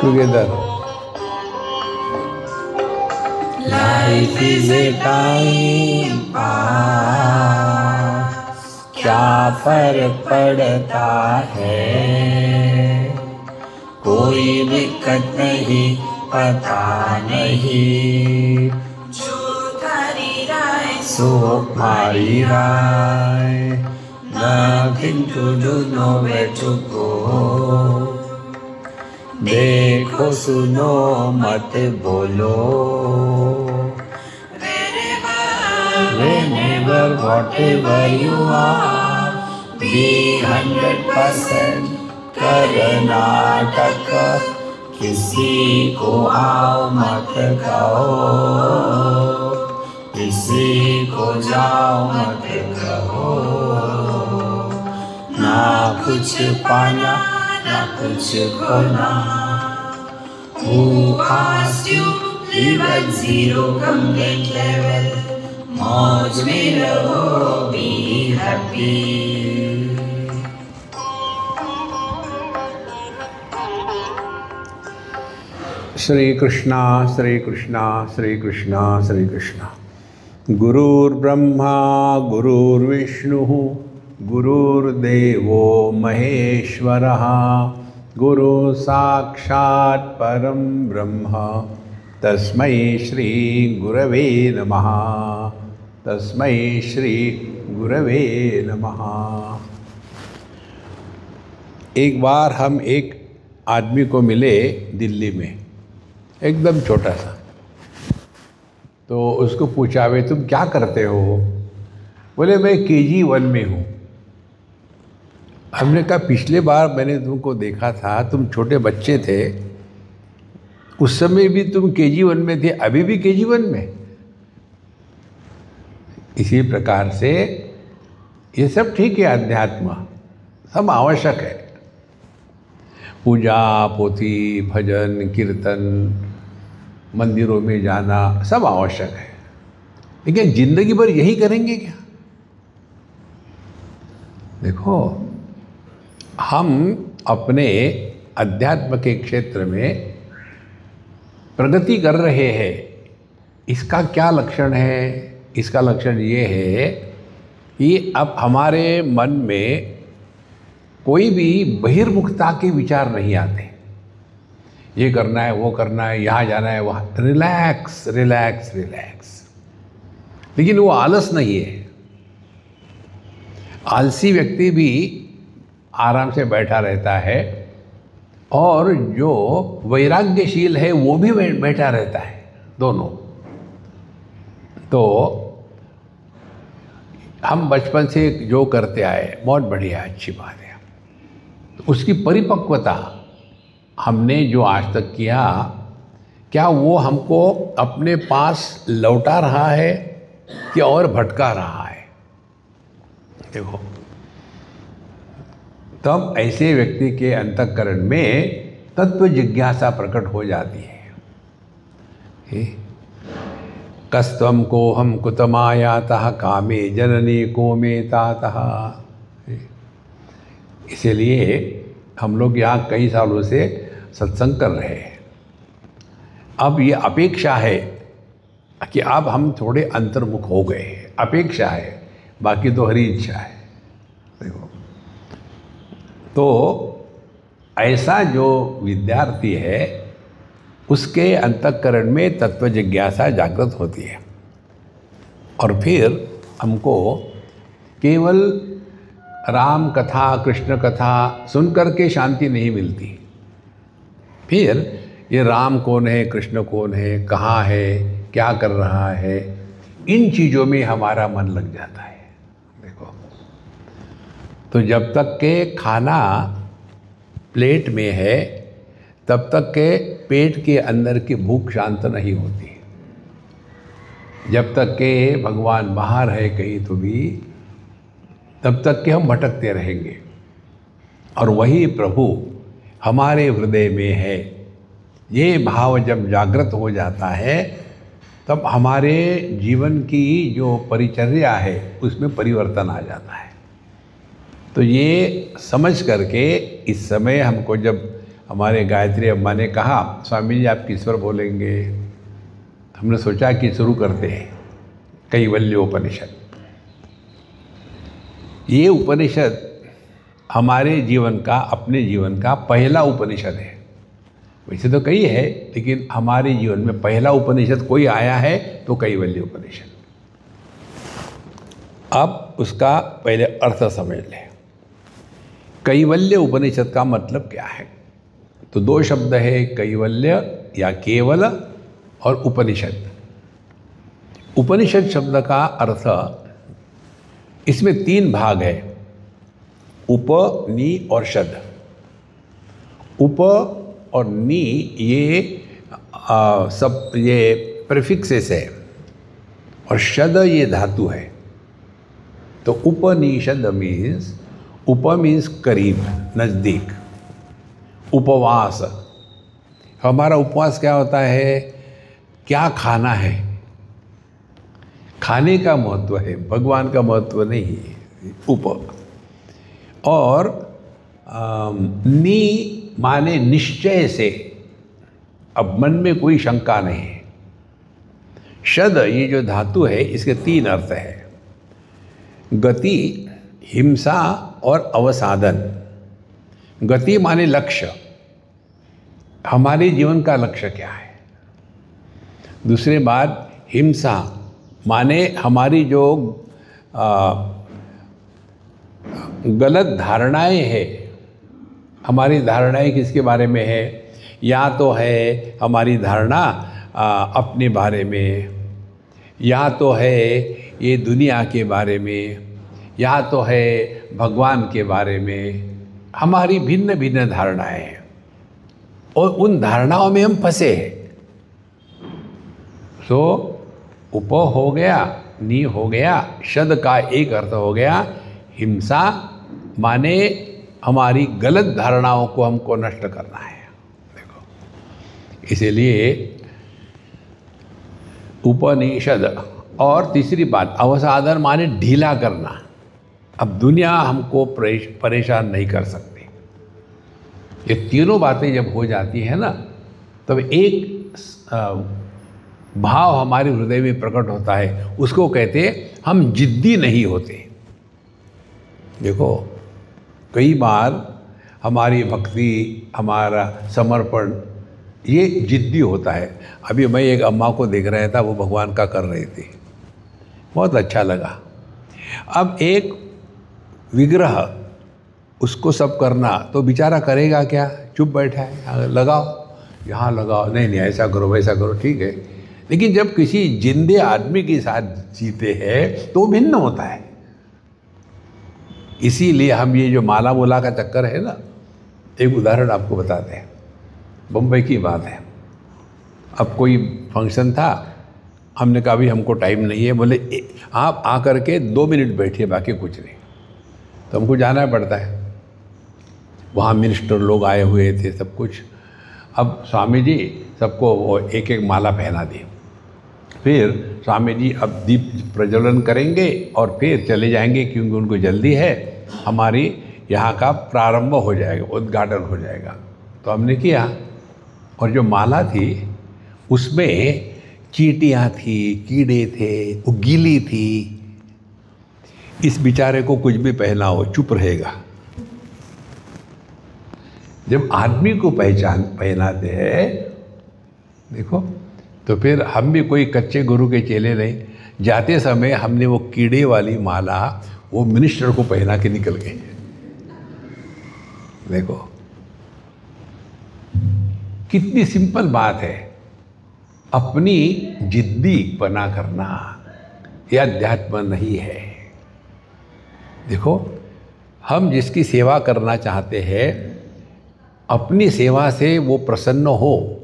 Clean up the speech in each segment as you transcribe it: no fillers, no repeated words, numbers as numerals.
Together. Life is a time pass, क्या फर्क पड़ता है, कोई दिक्कत नहीं, पता नहीं, जो थारी राय सो मारी राय, nothing to do, nowhere to go, देखो सुनो मत बोलो, whenever whatever you are, be 100% Karnataka, किसी को आओ मत कहो, किसी को जाओ मत कहो, ना कुछ पाना ना कुछ खोना, who asked you live at zero complaint level, मौज में रहो, be happy। श्री कृष्णा श्री कृष्णा श्री कृष्णा श्री कृष्णा। गुरुर्ब्रह्मा गुरुर्विष्णुः गुरुर्देवो महेश्वरः, गुरु साक्षात् परं ब्रह्म, तस्मै श्री गुरवे नमः, तस्मै श्री गुरवे नमः। एक बार हम एक आदमी को मिले दिल्ली में, एकदम छोटा सा। तो उसको पूछा, वे तुम क्या करते हो? बोले मैं KG1 में हूँ। हमने कहा पिछले बार मैंने तुमको देखा था, तुम छोटे बच्चे थे, उस समय भी तुम KG1 में थे, अभी भी KG1 में। इसी प्रकार से ये सब ठीक है, अध्यात्म सब आवश्यक है, पूजा पोथी भजन कीर्तन मंदिरों में जाना सब आवश्यक है, लेकिन जिंदगी भर यही करेंगे क्या? देखो, हम अपने अध्यात्म के क्षेत्र में प्रगति कर रहे हैं, इसका क्या लक्षण है? इसका लक्षण ये है कि अब हमारे मन में कोई भी बहिर्मुखता के विचार नहीं आते, ये करना है वो करना है, यहाँ जाना है वहाँ, रिलैक्स रिलैक्स रिलैक्स। लेकिन वो आलस नहीं है। आलसी व्यक्ति भी आराम से बैठा रहता है, और जो वैराग्यशील है वो भी बैठा रहता है, दोनों। तो हम बचपन से जो करते आए बहुत बढ़िया, अच्छी बात है। तो उसकी परिपक्वता हमने जो आज तक किया, क्या वो हमको अपने पास लौटा रहा है कि और भटका रहा है? देखो, तब ऐसे व्यक्ति के अंतःकरण में तत्व जिज्ञासा प्रकट हो जाती है। कस्त्वं कोहम कुतमायातः कामे जननी को मे तातः। इसीलिए हम लोग यहाँ कई सालों से सत्संग कर रहे हैं। अब ये अपेक्षा है कि अब हम थोड़े अंतर्मुख हो गए हैं, अपेक्षा है, बाकी तो हरी इच्छा है। देखो, तो ऐसा जो विद्यार्थी है उसके अंतःकरण में तत्व जिज्ञासा जागृत होती है, और फिर हमको केवल राम कथा कृष्ण कथा सुनकर के शांति नहीं मिलती। फिर ये राम कौन है, कृष्ण कौन है, कहाँ है, क्या कर रहा है, इन चीज़ों में हमारा मन लग जाता है। देखो, तो जब तक के खाना प्लेट में है तब तक के पेट के अंदर की भूख शांत नहीं होती। जब तक के भगवान बाहर है कहीं तो भी, तब तक के हम भटकते रहेंगे, और वही प्रभु हमारे हृदय में है। ये भाव जब जागृत हो जाता है तब हमारे जीवन की जो परिचर्या है उसमें परिवर्तन आ जाता है। तो ये समझ करके इस समय हमको जब हमारे गायत्री अम्मा ने कहा, स्वामी जी आप किस पर बोलेंगे? हमने सोचा कि शुरू करते हैं कैवल्य उपनिषद। ये उपनिषद हमारे जीवन का, अपने जीवन का पहला उपनिषद है। वैसे तो कई है, लेकिन हमारे जीवन में पहला उपनिषद कोई आया है तो कैवल्य उपनिषद। अब उसका पहले अर्थ समझ लें। कैवल्य उपनिषद का मतलब क्या है? तो दो शब्द है, कैवल्य या केवल और उपनिषद। उपनिषद शब्द का अर्थ, इसमें तीन भाग है, उप, नि और शद। उप और नि ये सब ये प्रीफिक्सेस है, और शद ये धातु है। तो उपनिषद मीन्स, उप मीन्स करीब, नज़दीक। उपवास, हमारा उपवास क्या होता है? क्या खाना है, खाने का महत्व है, भगवान का महत्व नहीं है। उप और नि माने निश्चय से, अब मन में कोई शंका नहीं है। शद ये जो धातु है, इसके तीन अर्थ है, गति, हिंसा और अवसादन। गति माने लक्ष्य, हमारे जीवन का लक्ष्य क्या है। दूसरी बात, हिंसा माने हमारी जो गलत धारणाएं हैं, हमारी धारणाएं किसके बारे में है? या तो है हमारी धारणा अपने बारे में, या तो है ये दुनिया के बारे में, या तो है भगवान के बारे में। हमारी भिन्न भिन्न धारणाएं हैं और उन धारणाओं में हम फंसे हैं। तो उप हो गया, नि हो गया, शद का एक अर्थ हो गया हिंसा, माने हमारी गलत धारणाओं को हमको नष्ट करना है। देखो, इसीलिए उपनिषद। और तीसरी बात, अवसादन माने ढीला करना। अब दुनिया हमको परेशान नहीं कर सकती। ये तीनों बातें जब हो जाती हैं ना, तब एक भाव हमारे हृदय में प्रकट होता है, उसको कहते हैं हम जिद्दी नहीं होते। देखो, कई बार हमारी भक्ति, हमारा समर्पण ये जिद्दी होता है। अभी मैं एक अम्मा को देख रहा था, वो भगवान का कर रही थी, बहुत अच्छा लगा। अब एक विग्रह, उसको सब करना, तो बेचारा करेगा क्या? चुप बैठा है, लगाओ, यहाँ लगाओ, नहीं नहीं ऐसा करो वैसा करो, ठीक है। लेकिन जब किसी जिंदे आदमी के साथ जीते हैं तो भिन्न होता है। इसीलिए हम ये जो माला मोला का चक्कर है ना, एक उदाहरण आपको बताते हैं। बम्बई की बात है। अब कोई फंक्शन था, हमने कहा भी हमको टाइम नहीं है। बोले आप आकर के 2 मिनट बैठिए, बाकी कुछ नहीं। तो हमको जाना पड़ता है। वहाँ मिनिस्टर लोग आए हुए थे, सब कुछ। अब स्वामी जी सबको वो एक एक माला पहना दी। फिर स्वामी जी अब दीप प्रज्वलन करेंगे और फिर चले जाएंगे, क्योंकि उनको जल्दी है, हमारी यहाँ का प्रारंभ हो जाएगा, उद्घाटन हो जाएगा। तो हमने किया, और जो माला थी उसमें चींटियाँ थी, कीड़े थे, वो गीली थी। इस बेचारे को कुछ भी पहना हो चुप रहेगा। जब आदमी को पहनाते हैं, देखो, तो फिर हम भी कोई कच्चे गुरु के चेले नहीं। जाते समय हमने वो कीड़े वाली माला वो मिनिस्टर को पहना के निकल गए। देखो कितनी सिंपल बात है। अपनी जिद्दी पना करना यह अध्यात्म नहीं है। देखो, हम जिसकी सेवा करना चाहते हैं, अपनी सेवा से वो प्रसन्न हो,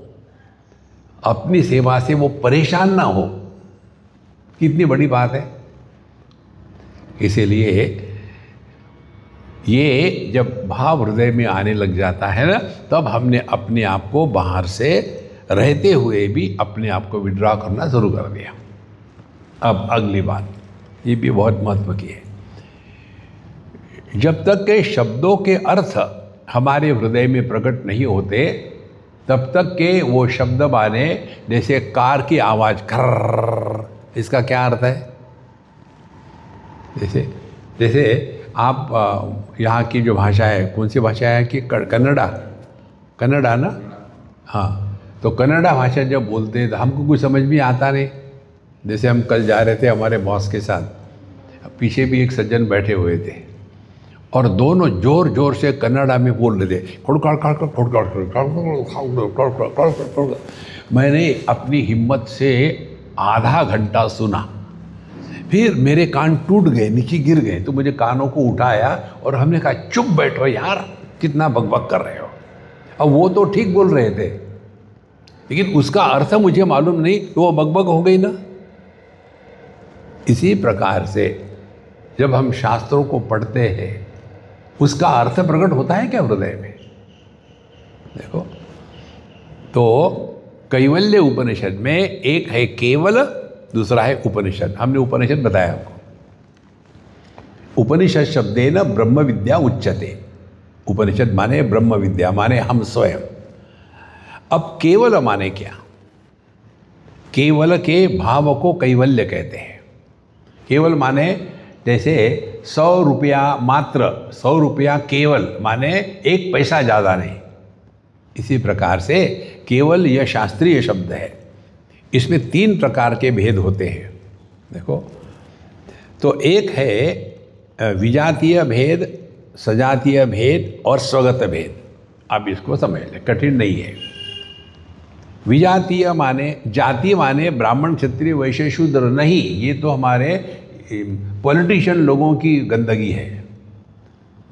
अपनी सेवा से वो परेशान ना हो, कितनी बड़ी बात है। इसीलिए ये जब भाव हृदय में आने लग जाता है ना, तब हमने अपने आप को बाहर से रहते हुए भी अपने आप को विड्रॉ करना शुरू कर दिया। अब अगली बात, ये भी बहुत महत्व की है। जब तक के शब्दों के अर्थ हमारे हृदय में प्रकट नहीं होते तब तक के वो शब्द माने जैसे कार की आवाज़ खर्र, इसका क्या अर्थ है? जैसे जैसे आप यहाँ की जो भाषा है, कौन सी भाषा है कि कन्नड़ा ना? हाँ, तो कन्नड़ा भाषा जब बोलते हैं तो हमको कुछ समझ में आता नहीं। जैसे हम कल जा रहे थे हमारे बॉस के साथ, पीछे भी एक सज्जन बैठे हुए थे और दोनों जोर जोर से कन्नड़ा में बोल रहे थे। मैंने अपनी हिम्मत से आधा घंटा सुना, फिर मेरे कान टूट गए, नीचे गिर गए। तो मुझे कानों को उठाया और हमने कहा चुप बैठो यार, कितना बकबक कर रहे हो। अब वो तो ठीक बोल रहे थे लेकिन उसका अर्थ मुझे मालूम नहीं, तो वो बकबक हो गई ना। इसी प्रकार से जब हम शास्त्रों को पढ़ते हैं उसका अर्थ प्रकट होता है क्या हृदय में? देखो, तो कैवल्य उपनिषद में एक है केवल, दूसरा है उपनिषद। हमने उपनिषद बताया आपको। उपनिषद शब्देन ब्रह्म विद्या उच्यते। उपनिषद माने ब्रह्म विद्या, माने हम स्वयं। अब केवल माने क्या? केवल के भाव को कैवल्य कहते हैं। केवल माने जैसे 100 रुपया मात्र, 100 रुपया केवल माने 1 पैसा ज़्यादा नहीं। इसी प्रकार से केवल यह शास्त्रीय शब्द है। इसमें 3 प्रकार के भेद होते हैं। देखो, तो एक है विजातीय भेद, सजातीय भेद और स्वगत भेद। आप इसको समझ लें, कठिन नहीं है। विजातीय माने, जाति माने ब्राह्मण क्षत्रिय वैश्य शूद्र नहीं, ये तो हमारे पॉलिटिशियन लोगों की गंदगी है।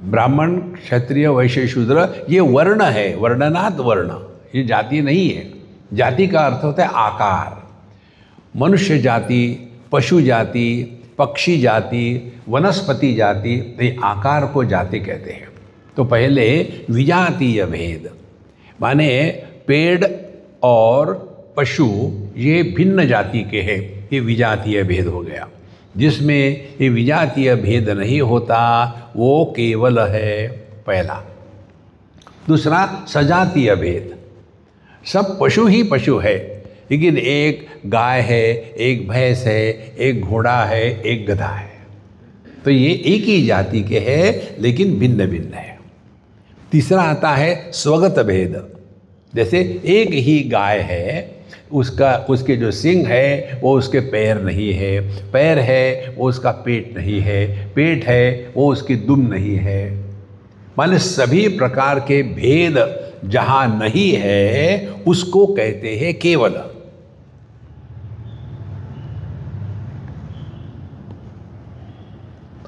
ब्राह्मण क्षत्रिय वैश्य शूद्र ये वर्ण है, वर्णनात् वर्ण, ये जाति नहीं है। जाति का अर्थ होता है आकार। मनुष्य जाति, पशु जाति, पक्षी जाति, वनस्पति जाति, ये आकार को जाति कहते हैं। तो पहले विजातीय भेद माने पेड़ और पशु ये भिन्न जाति के हैं, ये विजातीय भेद हो गया। जिसमें ये विजातीय भेद नहीं होता वो केवल है, पहला। दूसरा सजातीय भेद, सब पशु ही पशु है, लेकिन एक गाय है, एक भैंस है, एक घोड़ा है, एक गधा है। तो ये एक ही जाति के हैं लेकिन भिन्न भिन्न है। तीसरा आता है स्वगत भेद। जैसे एक ही गाय है, उसके जो सिंग है वो उसके पैर नहीं है, पैर है वो उसका पेट नहीं है, पेट है वो उसकी दुम नहीं है। माने सभी प्रकार के भेद जहाँ नहीं है उसको कहते हैं केवल।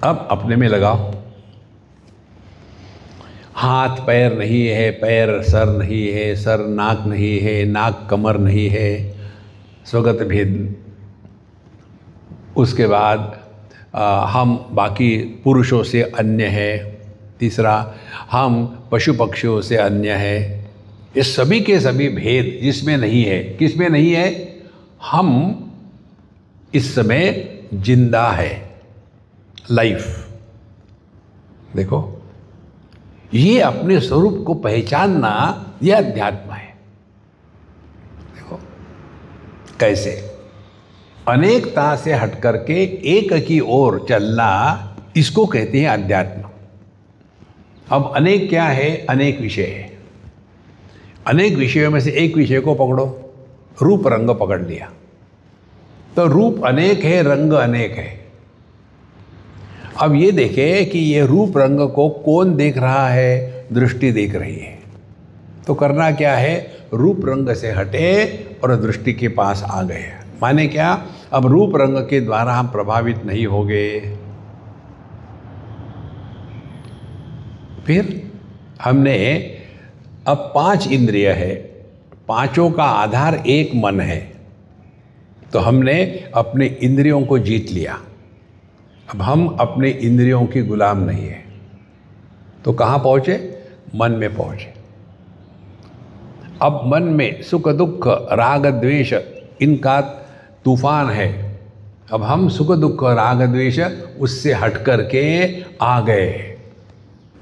अब अपने में लगाओ। हाथ पैर नहीं है, पैर सर नहीं है, सर नाक नहीं है, नाक कमर नहीं है, स्वगत भेद। उसके बाद हम बाकी पुरुषों से अन्य है। तीसरा, हम पशु पक्षियों से अन्य है। ये सभी के सभी भेद जिसमें नहीं है, किस में नहीं है? हम इस समय जिंदा है, लाइफ। देखो, ये अपने स्वरूप को पहचानना यह अध्यात्म है। देखो कैसे अनेकता से हट करके एक की ओर चलना, इसको कहते हैं अध्यात्म। अब अनेक क्या है? अनेक विषय है। अनेक विषयों में से एक विषय को पकड़ो, रूप रंग पकड़ लिया तो रूप अनेक है, रंग अनेक है। अब ये देखें कि ये रूप रंग को कौन देख रहा है? दृष्टि देख रही है। तो करना क्या है? रूप रंग से हटे और दृष्टि के पास आ गए। माने क्या? अब रूप रंग के द्वारा हम प्रभावित नहीं हो गए। फिर हमने अब 5 इंद्रिय है, पांचों का आधार एक मन है। तो हमने अपने इंद्रियों को जीत लिया। अब हम अपने इंद्रियों की गुलाम नहीं है। तो कहाँ पहुँचे? मन में पहुँचे। अब मन में सुख दुख राग द्वेष इनका तूफान है। अब हम सुख दुख राग द्वेष उससे हट कर के आ गए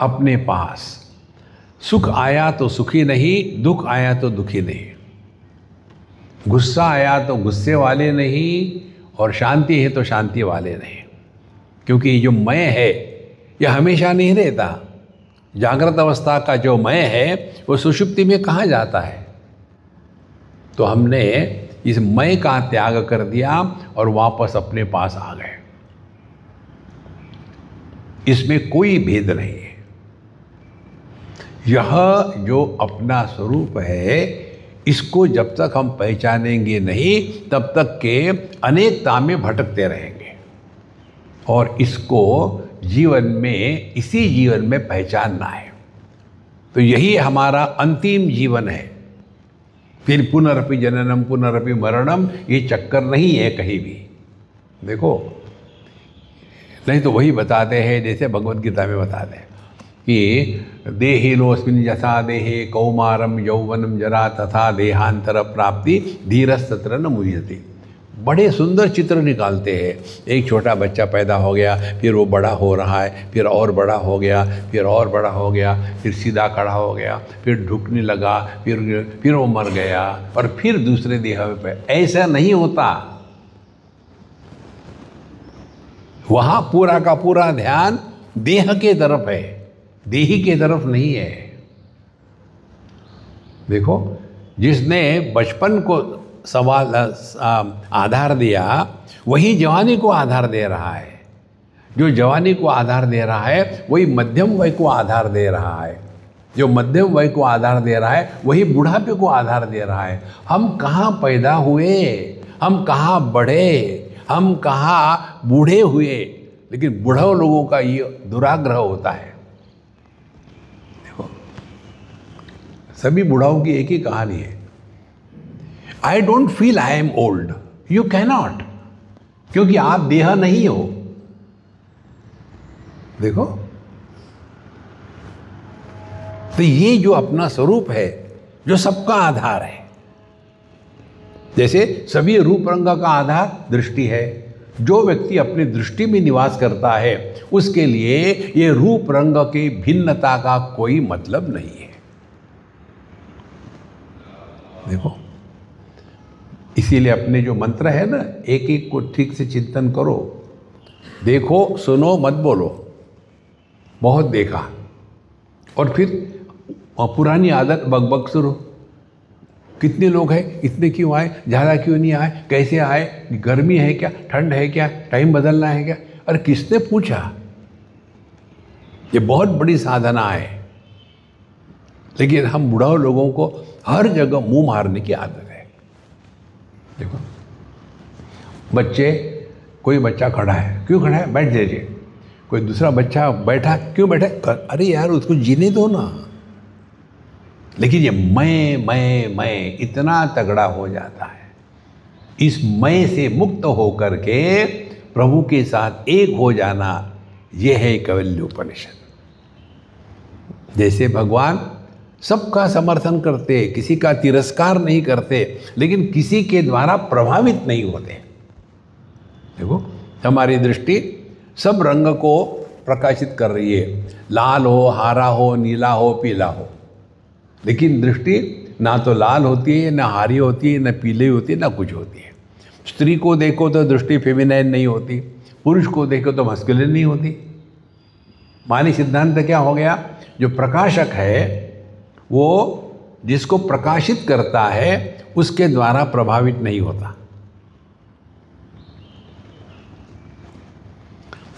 अपने पास। सुख आया तो सुखी नहीं, दुख आया तो दुखी नहीं, गुस्सा आया तो गुस्से वाले नहीं, और शांति है तो शांति वाले नहीं। क्योंकि ये जो मैं है यह हमेशा नहीं रहता। जागृत अवस्था का जो मैं है वो सुषुप्ति में कहाँ जाता है। तो हमने इस मैं का त्याग कर दिया और वापस अपने पास आ गए। इसमें कोई भेद नहीं है। यह जो अपना स्वरूप है, इसको जब तक हम पहचानेंगे नहीं तब तक के अनेकता में भटकते रहेंगे, और इसको जीवन में, इसी जीवन में पहचानना है। तो यही हमारा अंतिम जीवन है। फिर पुनरपि जननम पुनरपि मरणम ये चक्कर नहीं है कहीं भी। देखो, नहीं तो वही बताते हैं जैसे भगवद गीता में बताते हैं कि देहिनोऽस्मिन् यथा देहे कौमारम यौवनम जरा तथा देहांतर प्राप्ति धीरस्तत्र न मुह्यते। बड़े सुंदर चित्र निकालते हैं। एक छोटा बच्चा पैदा हो गया, फिर वो बड़ा हो रहा है, फिर और बड़ा हो गया, फिर और बड़ा हो गया, फिर सीधा खड़ा हो गया, फिर ढुकने लगा, फिर वो मर गया, और फिर दूसरे देह पे। ऐसा नहीं होता। वहाँ पूरा का पूरा ध्यान देह के तरफ है, देही के तरफ नहीं है। देखो, जिसने बचपन को आधार दिया वही जवानी को आधार दे रहा है। जो जवानी को आधार दे रहा है वही मध्यम वय को आधार दे रहा है। जो मध्यम वय को आधार दे रहा है वही बुढ़ापे को आधार दे रहा है। हम कहाँ पैदा हुए, हम कहाँ बढ़े, हम कहाँ बूढ़े हुए, लेकिन बूढ़ा लोगों का ये दुराग्रह होता है। देखो, सभी बूढ़ाओं की एक ही कहानी है। I don't feel I am old. You cannot, क्योंकि आप देह नहीं हो। देखो, तो ये जो अपना स्वरूप है, जो सबका आधार है, जैसे सभी रूप रंग का आधार दृष्टि है। जो व्यक्ति अपनी दृष्टि में निवास करता है उसके लिए ये रूप रंग की भिन्नता का कोई मतलब नहीं है। देखो, इसीलिए अपने जो मंत्र है ना, एक एक को ठीक से चिंतन करो। देखो, सुनो, मत बोलो। बहुत देखा और फिर पुरानी आदत बकबक शुरू। कितने लोग हैं, इतने क्यों आए, ज़्यादा क्यों नहीं आए, कैसे आए, गर्मी है क्या, ठंड है क्या, टाइम बदलना है क्या। अरे किसने पूछा। ये बहुत बड़ी साधना है, लेकिन हम बुढ़ाओ लोगों को हर जगह मुंह मारने की आदत है। देखो, बच्चे, कोई बच्चा खड़ा है, क्यों खड़ा है, बैठ जाइए। कोई दूसरा बच्चा बैठा, क्यों बैठा, अरे यार उसको जीने दो ना। लेकिन ये मैं इतना तगड़ा हो जाता है। इस मैं से मुक्त होकर के प्रभु के साथ एक हो जाना, ये है कैवल्य उपनिषद। जैसे भगवान सबका समर्थन करते, किसी का तिरस्कार नहीं करते, लेकिन किसी के द्वारा प्रभावित नहीं होते। देखो, हमारी दृष्टि सब रंग को प्रकाशित कर रही है, लाल हो, हरा हो, नीला हो, पीला हो, लेकिन दृष्टि ना तो लाल होती है, ना हरी होती है, ना पीली होती है, ना कुछ होती है। स्त्री को देखो तो दृष्टि फेमिनाइन नहीं होती, पुरुष को देखो तो मस्कुलिन नहीं होती। मानी सिद्धांत क्या हो गया, जो प्रकाशक है वो जिसको प्रकाशित करता है उसके द्वारा प्रभावित नहीं होता।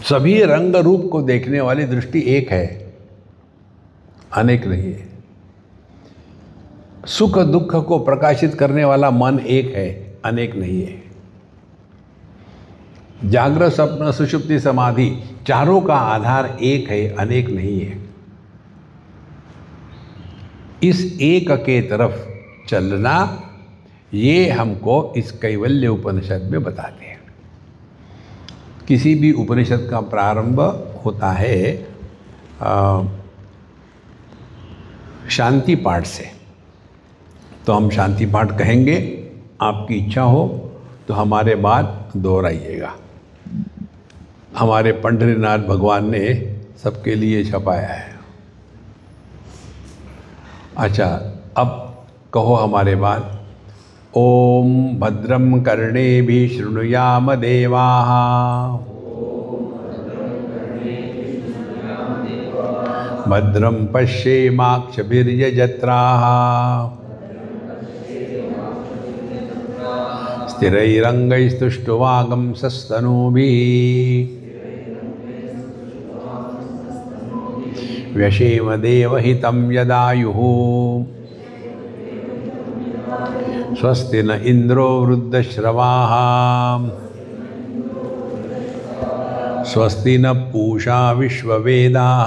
सभी रंग रूप को देखने वाली दृष्टि एक है, अनेक नहीं है। सुख दुख को प्रकाशित करने वाला मन एक है, अनेक नहीं है। जागृत स्वप्न सुषुप्ति समाधि चारों का आधार एक है, अनेक नहीं है। इस एक के तरफ चलना, ये हमको इस कैवल्य उपनिषद में बताते हैं। किसी भी उपनिषद का प्रारंभ होता है शांति पाठ से। तो हम शांति पाठ कहेंगे, आपकी इच्छा हो तो हमारे बाद दोहराइएगा। हमारे पंढरीनाथ भगवान ने सबके लिए छपाया है। अच्छा, अब कहो हमारे बाद। ओम भद्रम कर्णेभिः शृणुयाम देवाः, भद्रं पश्येमाक्षभिर्यजत्राः, स्थिरैरङ्गैस्तुष्टुवागंसस्तनूभिः, व्यशेम देवहितं यदायुः। स्वस्ति न इंद्रो वृद्धश्रवाः, स्वस्ति न पूषा विश्ववेदाः,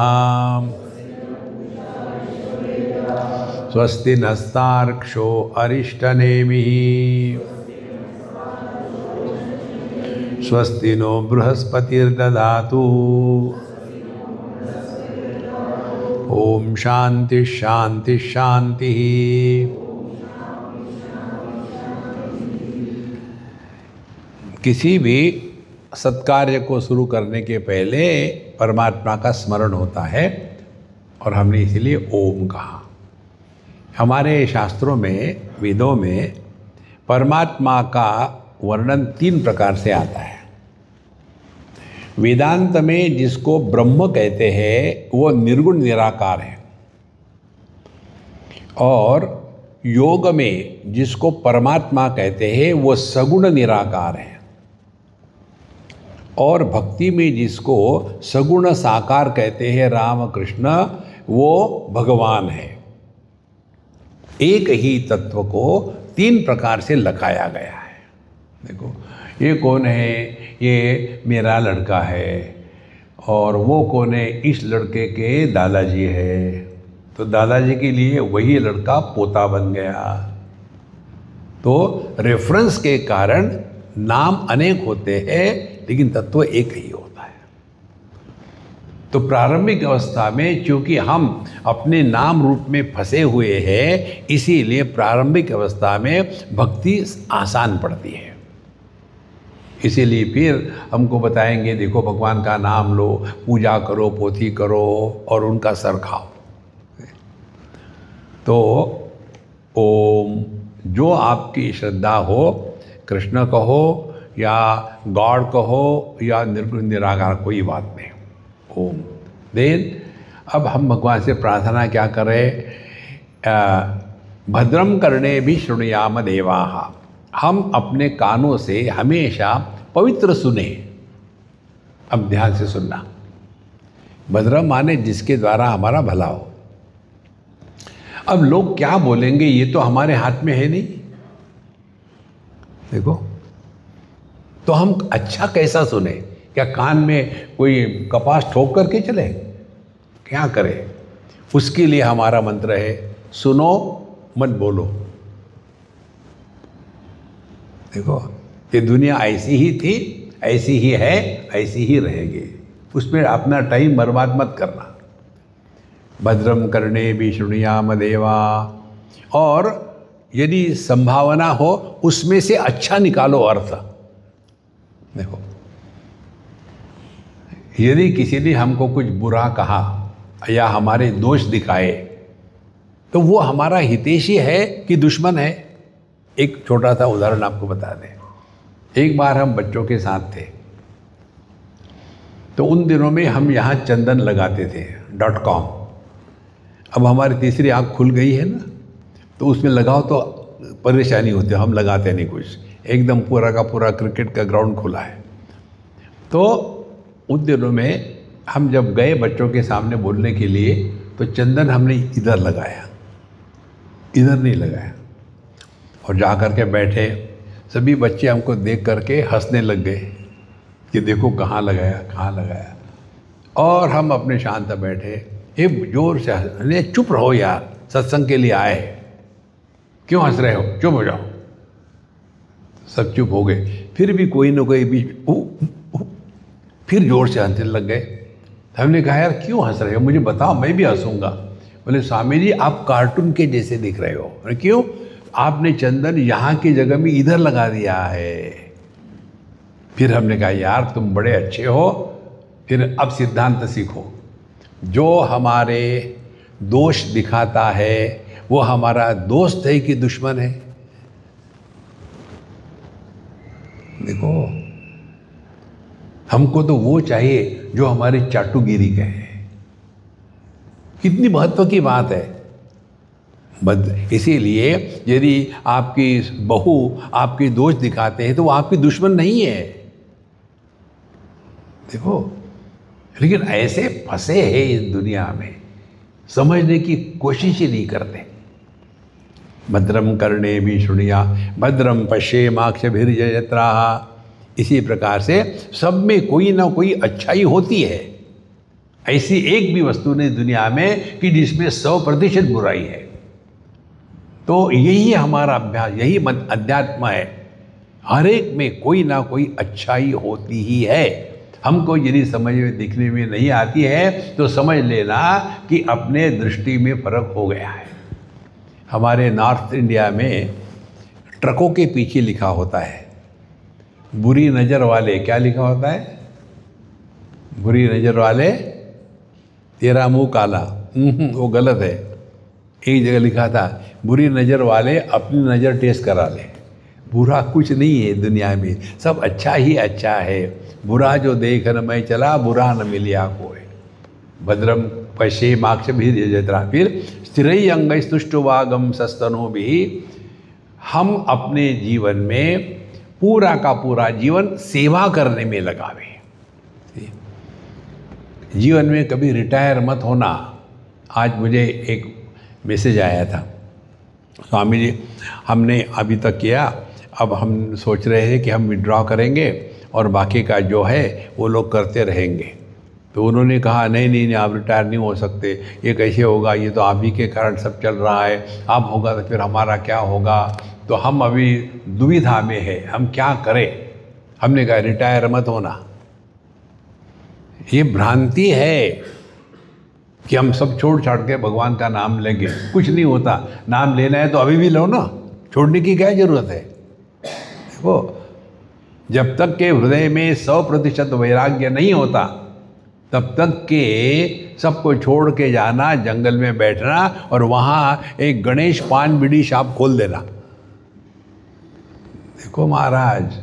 स्वस्ति नस्तार्क्ष्यो अरिष्टनेमिः, स्वस्ति नो बृहस्पतिर्दधातु। ओम शांति शांति शांति। किसी भी सत्कार्य को शुरू करने के पहले परमात्मा का स्मरण होता है, और हमने इसीलिए ओम कहा। हमारे शास्त्रों में, वेदों में परमात्मा का वर्णन 3 प्रकार से आता है। वेदांत में जिसको ब्रह्म कहते हैं वो निर्गुण निराकार है, और योग में जिसको परमात्मा कहते हैं वो सगुण निराकार है, और भक्ति में जिसको सगुण साकार कहते हैं राम कृष्ण, वो भगवान है। एक ही तत्व को 3 प्रकार से लखाया गया है। देखो, ये कौन है? ये मेरा लड़का है, और वो कौन है? इस लड़के के दादाजी है, तो दादाजी के लिए वही लड़का पोता बन गया। तो रेफरेंस के कारण नाम अनेक होते हैं, लेकिन तत्व एक ही होता है। तो प्रारंभिक अवस्था में चूंकि हम अपने नाम रूप में फंसे हुए हैं, इसीलिए प्रारंभिक अवस्था में भक्ति आसान पड़ती है। इसीलिए फिर हमको बताएंगे, देखो भगवान का नाम लो, पूजा करो, पोथी करो, और उनका सर खाओ। तो ओम, जो आपकी श्रद्धा हो, कृष्ण कहो या गॉड कहो या निर्गुण निराकार, कोई बात नहीं। ओम। देन अब हम भगवान से प्रार्थना क्या करें? भद्रम कर्णेभिः शृणुयाम देवाः, हम अपने कानों से हमेशा पवित्र सुने। अब ध्यान से सुनना। भद्रम माने जिसके द्वारा हमारा भला हो। अब लोग क्या बोलेंगे ये तो हमारे हाथ में है नहीं। देखो, तो हम अच्छा कैसा सुने? क्या कान में कोई कपास ठोक करके चले? क्या करें? उसके लिए हमारा मंत्र है, सुनो मत बोलो। देखो, ये दुनिया ऐसी ही थी, ऐसी ही है, ऐसी ही रहेगी। उसमें अपना टाइम बर्बाद मत करना। भद्रम कर्णेभिः शृणुयाम देवा, और यदि संभावना हो उसमें से अच्छा निकालो अर्थ। देखो, यदि किसी ने हमको कुछ बुरा कहा या हमारे दोष दिखाए, तो वो हमारा हितैषी है कि दुश्मन है? एक छोटा सा उदाहरण आपको बता दें। एक बार हम बच्चों के साथ थे, तो उन दिनों में हम यहाँ चंदन लगाते थे .com। अब हमारी तीसरी आँख खुल गई है ना, तो उसमें लगाओ तो परेशानी होती है, हम लगाते नहीं कुछ। एकदम पूरा का पूरा क्रिकेट का ग्राउंड खुला है। तो उन दिनों में हम जब गए बच्चों के सामने बोलने के लिए, तो चंदन हमने इधर लगाया, इधर नहीं लगाया। और जा कर के बैठे, सभी बच्चे हमको देख करके हंसने लग गए कि देखो कहाँ लगाया, कहाँ लगाया। और हम अपने शांत बैठे, एक जोर से हंसने, चुप रहो यार, सत्संग के लिए आए, क्यों हंस रहे हो, चुप हो जाओ। सब चुप हो गए। फिर भी कोई ना कोई बीच फिर जोर से हंसने लग गए। हमने कहा यार क्यों हंस रहे हो, मुझे बताओ, मैं भी हंसूंगा। बोले स्वामी जी आप कार्टून के जैसे दिख रहे हो। क्यों? आपने चंदन यहाँ की जगह में इधर लगा दिया है। फिर हमने कहा यार तुम बड़े अच्छे हो, फिर अब सिद्धांत सीखो। जो हमारे दोष दिखाता है वो हमारा दोस्त है कि दुश्मन है? देखो, हमको तो वो चाहिए जो हमारी चाटुगिरी कहे। कितनी महत्व की बात है। इसीलिए यदि आपकी बहू आपकी दोष दिखाते हैं तो वो आपकी दुश्मन नहीं है। देखो, लेकिन ऐसे फंसे हैं इस दुनिया में, समझने की कोशिश ही नहीं करते। भद्रम कर्णे भी शुणिया भद्रम पश्येमाक्षभिर्यजत्राः। इसी प्रकार से सब में कोई ना कोई अच्छाई होती है। ऐसी एक भी वस्तु नहीं दुनिया में कि जिसमें 100% बुराई है। तो यही हमारा अभ्यास, यही अध्यात्म है। हर एक में कोई ना कोई अच्छाई होती ही है। हमको यदि समझ में दिखने में नहीं आती है तो समझ लेना कि अपने दृष्टि में फर्क हो गया है। हमारे नॉर्थ इंडिया में ट्रकों के पीछे लिखा होता है बुरी नज़र वाले। क्या लिखा होता है? बुरी नज़र वाले तेरा मुंह काला। वो गलत है। एक जगह लिखा था बुरी नज़र वाले अपनी नज़र टेस्ट करा ले। बुरा कुछ नहीं है दुनिया में, सब अच्छा ही अच्छा है। बुरा जो देख न मैं चला, बुरा न मिलिया कोई। भद्रम पश्येमाक्षभिर्यजत्राः। फिर स्थिरै अंगैः स्तुष्टुवागम सस्तनो भी। हम अपने जीवन में पूरा का पूरा जीवन सेवा करने में लगावे। जीवन में कभी रिटायर मत होना। आज मुझे एक मैसेज आया था, स्वामी जी हमने अभी तक किया, अब हम सोच रहे हैं कि हम विड्रॉ करेंगे और बाकी का जो है वो लोग करते रहेंगे। तो उन्होंने कहा नहीं नहीं नहीं, आप रिटायर नहीं हो सकते, ये कैसे होगा, ये तो आप ही के कारण सब चल रहा है, आप होगा तो फिर हमारा क्या होगा। तो हम अभी दुविधा में है, हम क्या करें। हमने कहा रिटायर मत होना। ये भ्रांति है कि हम सब छोड़ छाड़ के भगवान का नाम लेंगे। कुछ नहीं होता। नाम लेना है तो अभी भी लो ना, छोड़ने की क्या जरूरत है। देखो, जब तक के हृदय में 100% वैराग्य नहीं होता तब तक के सबको छोड़ के जाना, जंगल में बैठना और वहाँ एक गणेश पान बीड़ी शॉप खोल देना। देखो महाराज,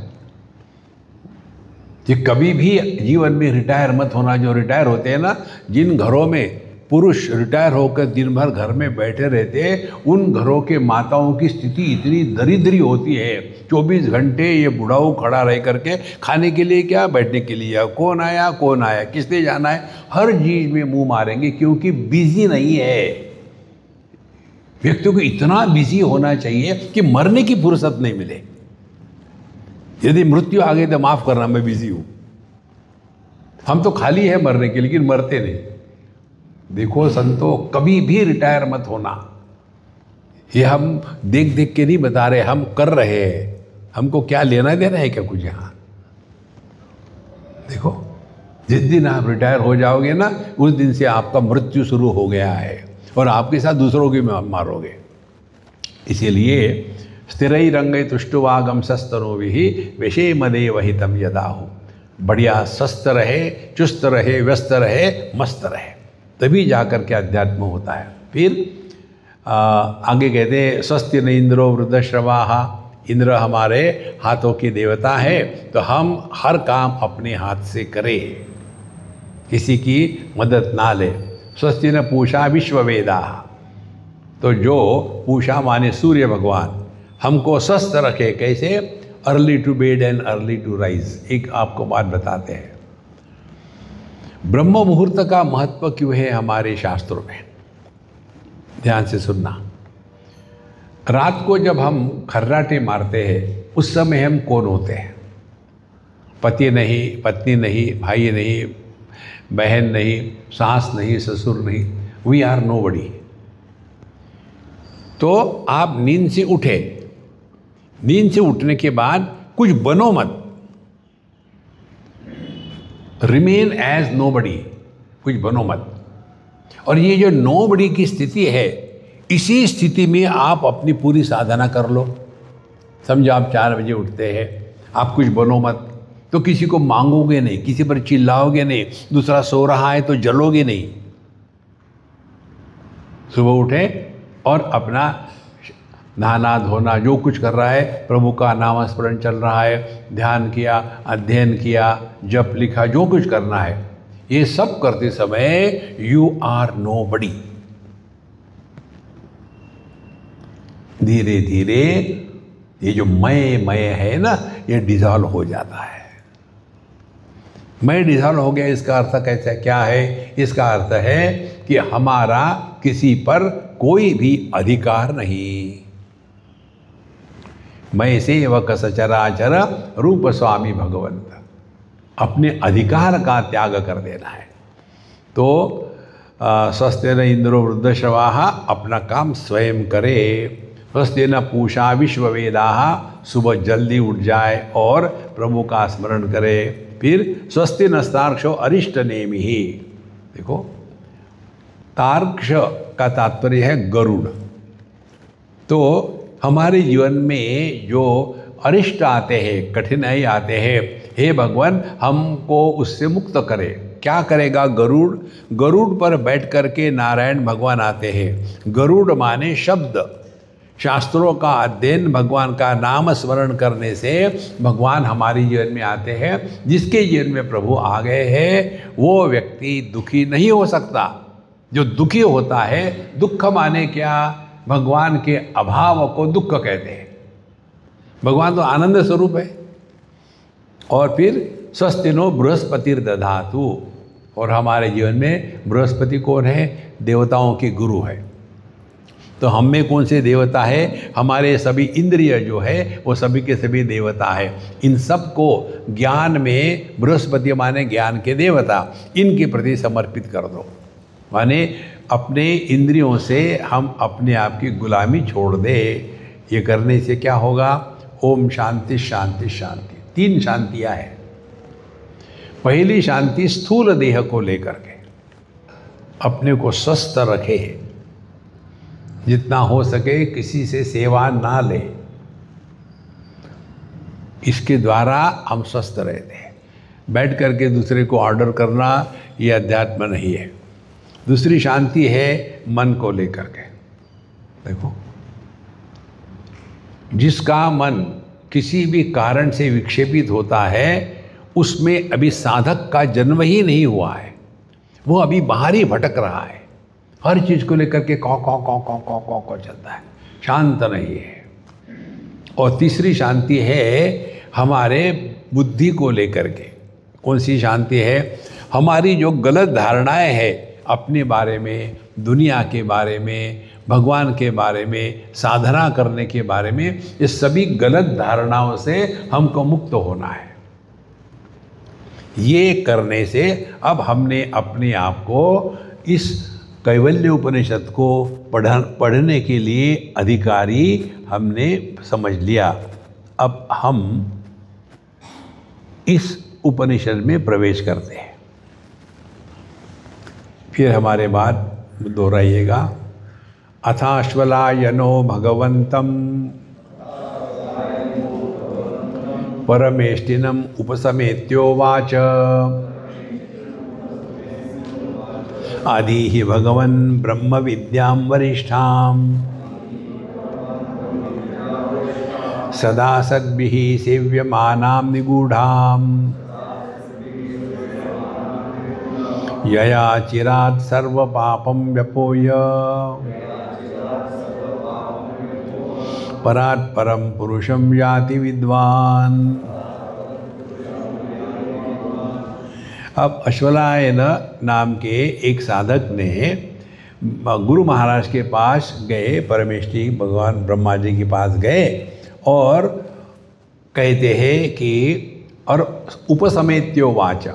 ये कभी भी जीवन में रिटायर मत होना। जो रिटायर होते हैं ना, जिन घरों में पुरुष रिटायर होकर दिन भर घर में बैठे रहते हैं, उन घरों के माताओं की स्थिति इतनी दरिद्री होती है। 24 घंटे ये बुढ़ाऊ खड़ा रह करके खाने के लिए क्या, बैठने के लिए कौन आया, किसने जाना है, हर चीज में मुंह मारेंगे क्योंकि बिजी नहीं है। व्यक्ति को इतना बिजी होना चाहिए कि मरने की फुर्सत नहीं मिले। यदि मृत्यु आ गई तो माफ करना, मैं बिजी हूं। हम तो खाली है मरने के, लेकिन मरते नहीं। देखो संतो, कभी भी रिटायर मत होना। ये हम देख देख के नहीं बता रहे, हम कर रहे हैं। हमको क्या लेना देना है क्या कुछ यहाँ। देखो, जिस दिन आप रिटायर हो जाओगे ना, उस दिन से आपका मृत्यु शुरू हो गया है और आपके साथ दूसरों की मारोगे। इसीलिए स्थिरैरंगै तुष्टुवागम सस्तनोभिः विषेमदेव हितं यदाहु। बढ़िया स्वस्थ रहे, चुस्त रहे, व्यस्त रहे, मस्त रहे, तभी जाकर के अध्यात्म होता है। फिर आगे कहते हैं स्वस्ति न इंद्रो वृद्धश्रवाः। इंद्र हमारे हाथों की देवता है, तो हम हर काम अपने हाथ से करें, किसी की मदद ना ले। स्वस्ति न पूषा विश्ववेदाः। तो जो पूषा माने सूर्य भगवान हमको स्वस्थ रखे। कैसे? Early to bed and early to rise. एक आपको बात बताते हैं, ब्रह्म मुहूर्त का महत्व क्यों है हमारे शास्त्रों में। ध्यान से सुनना। रात को जब हम खर्राटे मारते हैं, उस समय हम कौन होते हैं? पति नहीं, पत्नी नहीं, भाई नहीं, बहन नहीं, सास नहीं, ससुर नहीं। We are nobody. तो आप नींद से उठे, नींद से उठने के बाद कुछ बनो मत, रिमेन एज नोबडी, कुछ बनो मत। और ये जो नोबडी की स्थिति है, इसी स्थिति में आप अपनी पूरी साधना कर लो। समझो आप 4 बजे उठते हैं, आप कुछ बनो मत, तो किसी को मांगोगे नहीं, किसी पर चिल्लाओगे नहीं, दूसरा सो रहा है तो जलोगे नहीं। सुबह उठे और अपना नहाना धोना जो कुछ कर रहा है, प्रभु का नाम स्मरण चल रहा है, ध्यान किया, अध्ययन किया, जप लिखा, जो कुछ करना है, ये सब करते समय यू आर नोबडी। धीरे धीरे ये जो मैं है ना, ये डिजॉल्व हो जाता है। मैं डिजॉल्व हो गया, इसका अर्थ कैसा क्या है? इसका अर्थ है कि हमारा किसी पर कोई भी अधिकार नहीं। मैं सेवक सचराचर रूप स्वामी भगवंत, अपने अधिकार का त्याग कर देना है। तो स्वस्तेन इंद्रो वृद्धश्रवाः, अपना काम स्वयं करे। स्वस्तेन पूषा विश्ववेदाः, सुबह जल्दी उठ जाए और प्रभु का स्मरण करे। फिर स्वस्ति नस्तार्क्ष्यो अरिष्ट नेमिः। देखो, तार्क्ष का तात्पर्य है गरुड़। तो हमारे जीवन में जो अरिष्ट आते हैं, कठिनाई आते हैं, हे भगवान हमको उससे मुक्त करे। क्या करेगा गरुड़? गरुड़ पर बैठ करके नारायण भगवान आते हैं। गरुड़ माने शब्द, शास्त्रों का अध्ययन, भगवान का नाम स्मरण करने से भगवान हमारे जीवन में आते हैं। जिसके जीवन में प्रभु आ गए हैं वो व्यक्ति दुखी नहीं हो सकता। जो दुखी होता है, दुख माने क्या? भगवान के अभाव को दुख कहते हैं। भगवान तो आनंद स्वरूप है। और फिर स्वस्तिनो बृहस्पतिर्दधातु, और हमारे जीवन में बृहस्पति कौन है? देवताओं के गुरु है। तो हम में कौन से देवता है? हमारे सभी इंद्रिय जो है वो सभी के सभी देवता है। इन सब को ज्ञान में बृहस्पति माने ज्ञान के देवता, इनके प्रति समर्पित कर दो। माने अपने इंद्रियों से हम अपने आप की गुलामी छोड़ दे। ये करने से क्या होगा? ओम शांति शांति शांति। 3 शांतियाँ हैं। पहली शांति स्थूल देह को लेकर के अपने को स्वस्थ रखे, जितना हो सके किसी से सेवा ना ले, इसके द्वारा हम स्वस्थ रहते हैं। बैठ करके दूसरे को ऑर्डर करना ये अध्यात्म नहीं है। दूसरी शांति है मन को लेकर के। देखो, जिसका मन किसी भी कारण से विक्षेपित होता है उसमें अभी साधक का जन्म ही नहीं हुआ है। वो अभी बाहर ही भटक रहा है, हर चीज़ को लेकर के कौ कौ कौ कौ कौ कौ कौ चलता है, शांत नहीं है। और तीसरी शांति है हमारे बुद्धि को लेकर के। कौन सी शांति है? हमारी जो गलत धारणाएं हैं अपने बारे में, दुनिया के बारे में, भगवान के बारे में, साधना करने के बारे में, ये सभी गलत धारणाओं से हमको मुक्त होना है। ये करने से अब हमने अपने आप को इस कैवल्य उपनिषद को पढ़ने के लिए अधिकारी हमने समझ लिया। अब हम इस उपनिषद में प्रवेश करते हैं। फिर हमारे बात दोहराइएगा। अथाश्वलायनो भगवन्तं परमेष्टिनम उपसमेत्योवाच आदि ही भगवन् ब्रह्म विद्यां वरिष्ठां सदा सद्भिः सेव्यमानां निगूढां यया चिरात् सर्वपापं व्यपोय परात् परम पुरुषं याति विद्वान्। अब अश्वलायन नाम के एक साधक ने गुरु महाराज के पास गए, परमेष्टि भगवान ब्रह्मा जी के पास गए और कहते हैं कि और उपसमेत्यो वाच।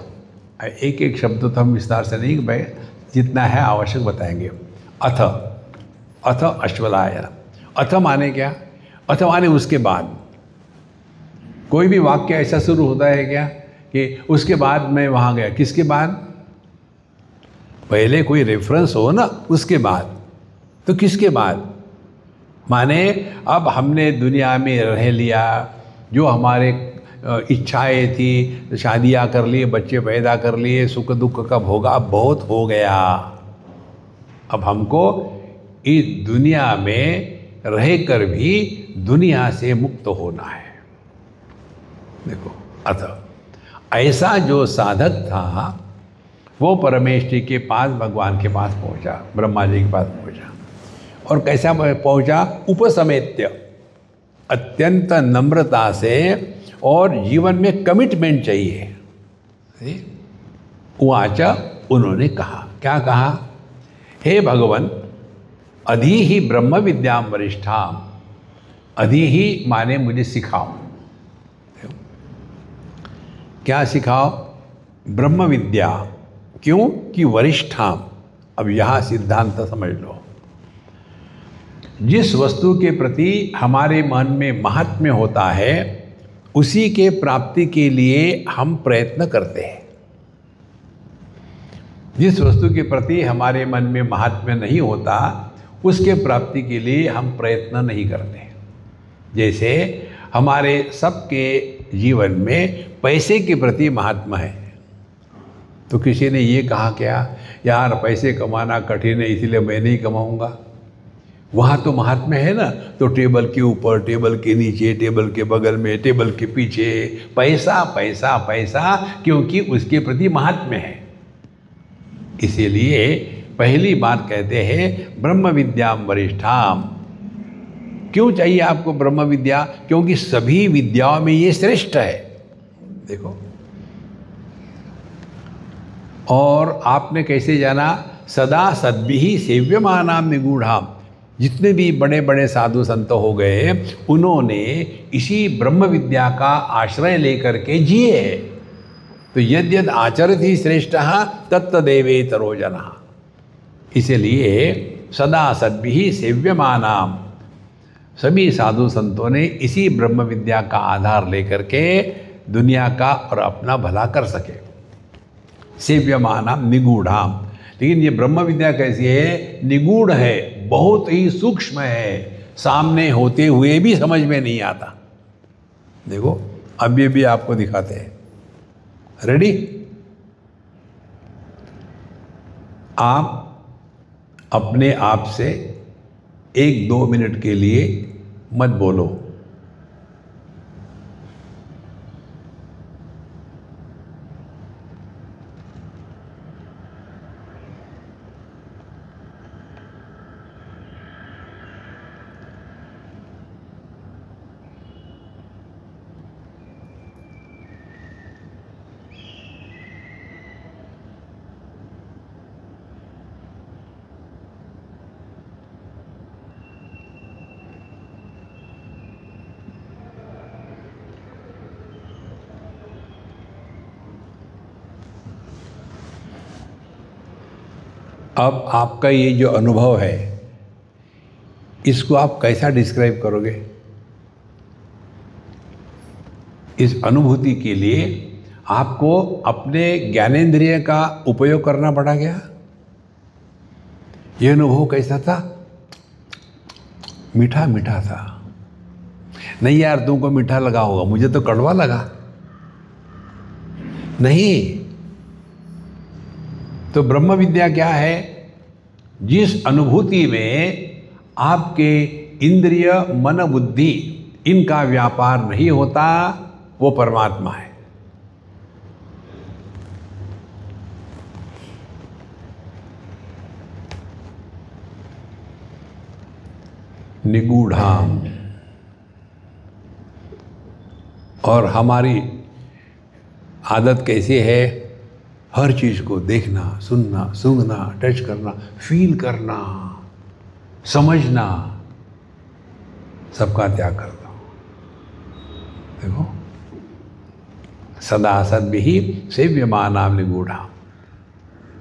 एक एक शब्द तो हम विस्तार से नहीं भाई, जितना है आवश्यक बताएंगे। अथ अथ अश्वलायन, अथ माने क्या? अथ माने उसके बाद। कोई भी वाक्य ऐसा शुरू होता है क्या कि उसके बाद मैं वहाँ गया? किसके बाद? पहले कोई रेफरेंस हो ना, उसके बाद। तो किसके बाद? माने अब हमने दुनिया में रह लिया, जो हमारे इच्छाएं थी, शादियाँ कर लिए, बच्चे पैदा कर लिए, सुख दुख का भोगा अब बहुत हो गया। अब हमको इस दुनिया में रहकर भी दुनिया से मुक्त होना है। देखो, अतः ऐसा जो साधक था वो परमेश्वरी के पास, भगवान के पास पहुंचा, ब्रह्मा जी के पास पहुंचा। और कैसा पहुंचा? उपसमेत्य, अत्यंत नम्रता से, और जीवन में कमिटमेंट चाहिए। उवाच, उन्होंने कहा, क्या कहा? हे भगवन, अधि ही ब्रह्म विद्याम वरिष्ठाम। अधि ही माने मुझे सिखाओ। क्या सिखाओ? ब्रह्म विद्या। क्यों? कि वरिष्ठाम। अब यहाँ सिद्धांत समझ लो। जिस वस्तु के प्रति हमारे मन में महात्म्य होता है, उसी के प्राप्ति के लिए हम प्रयत्न करते हैं। जिस वस्तु के प्रति हमारे मन में महात्म्य नहीं होता, उसके प्राप्ति के लिए हम प्रयत्न नहीं करते। जैसे हमारे सबके जीवन में पैसे के प्रति महात्मा है। तो किसी ने ये कहा क्या, यार पैसे कमाना कठिन है इसलिए मैं नहीं कमाऊंगा। वहाँ तो महात्मा है ना, तो टेबल के ऊपर, टेबल के नीचे, टेबल के बगल में, टेबल के पीछे पैसा पैसा पैसा, क्योंकि उसके प्रति महात्म्य है। इसीलिए पहली बात कहते हैं ब्रह्म विद्याम वरिष्ठाम। क्यों चाहिए आपको ब्रह्म विद्या? क्योंकि सभी विद्याओं में ये श्रेष्ठ है। देखो, और आपने कैसे जाना? सदा सद्भिः सेव्यमानाम निगूढ़ाम। जितने भी बड़े बड़े साधु संत हो गए, उन्होंने इसी ब्रह्म विद्या का आश्रय लेकर के जिए हैं। तो यद् यद् आचरति श्रेष्ठः तत्तदेवेतरो जनः। इसलिए सदा सद्भिः सेव्यमानाम, सभी साधु संतों ने इसी ब्रह्म विद्या का आधार लेकर के दुनिया का और अपना भला कर सके। सेव्यमानाम निगूढ़ाम। लेकिन ये ब्रह्म विद्या कैसी है? निगूढ़ है, बहुत ही सूक्ष्म है, सामने होते हुए भी समझ में नहीं आता। देखो, अब ये भी आपको दिखाते हैं। रेडी? आप अपने आप से 1-2 मिनट के लिए मत बोलो। अब आपका ये जो अनुभव है, इसको आप कैसा डिस्क्राइब करोगे? इस अनुभूति के लिए आपको अपने ज्ञानेंद्रिय का उपयोग करना पड़ा क्या? ये अनुभव कैसा था? मीठा मीठा था। नहीं यार, तुमको मीठा लगा होगा, मुझे तो कड़वा लगा। नहीं, तो ब्रह्म विद्या क्या है? जिस अनुभूति में आपके इंद्रिय, मन, बुद्धि इनका व्यापार नहीं होता, वो परमात्मा है। निगूढ़ाम। और हमारी आदत कैसी है? हर चीज़ को देखना, सुनना, सूंघना, टच करना, फील करना, समझना, सबका त्याग कर दो। देखो, सदा सद्भिः सेव्यमानाम निगूढ़ाम।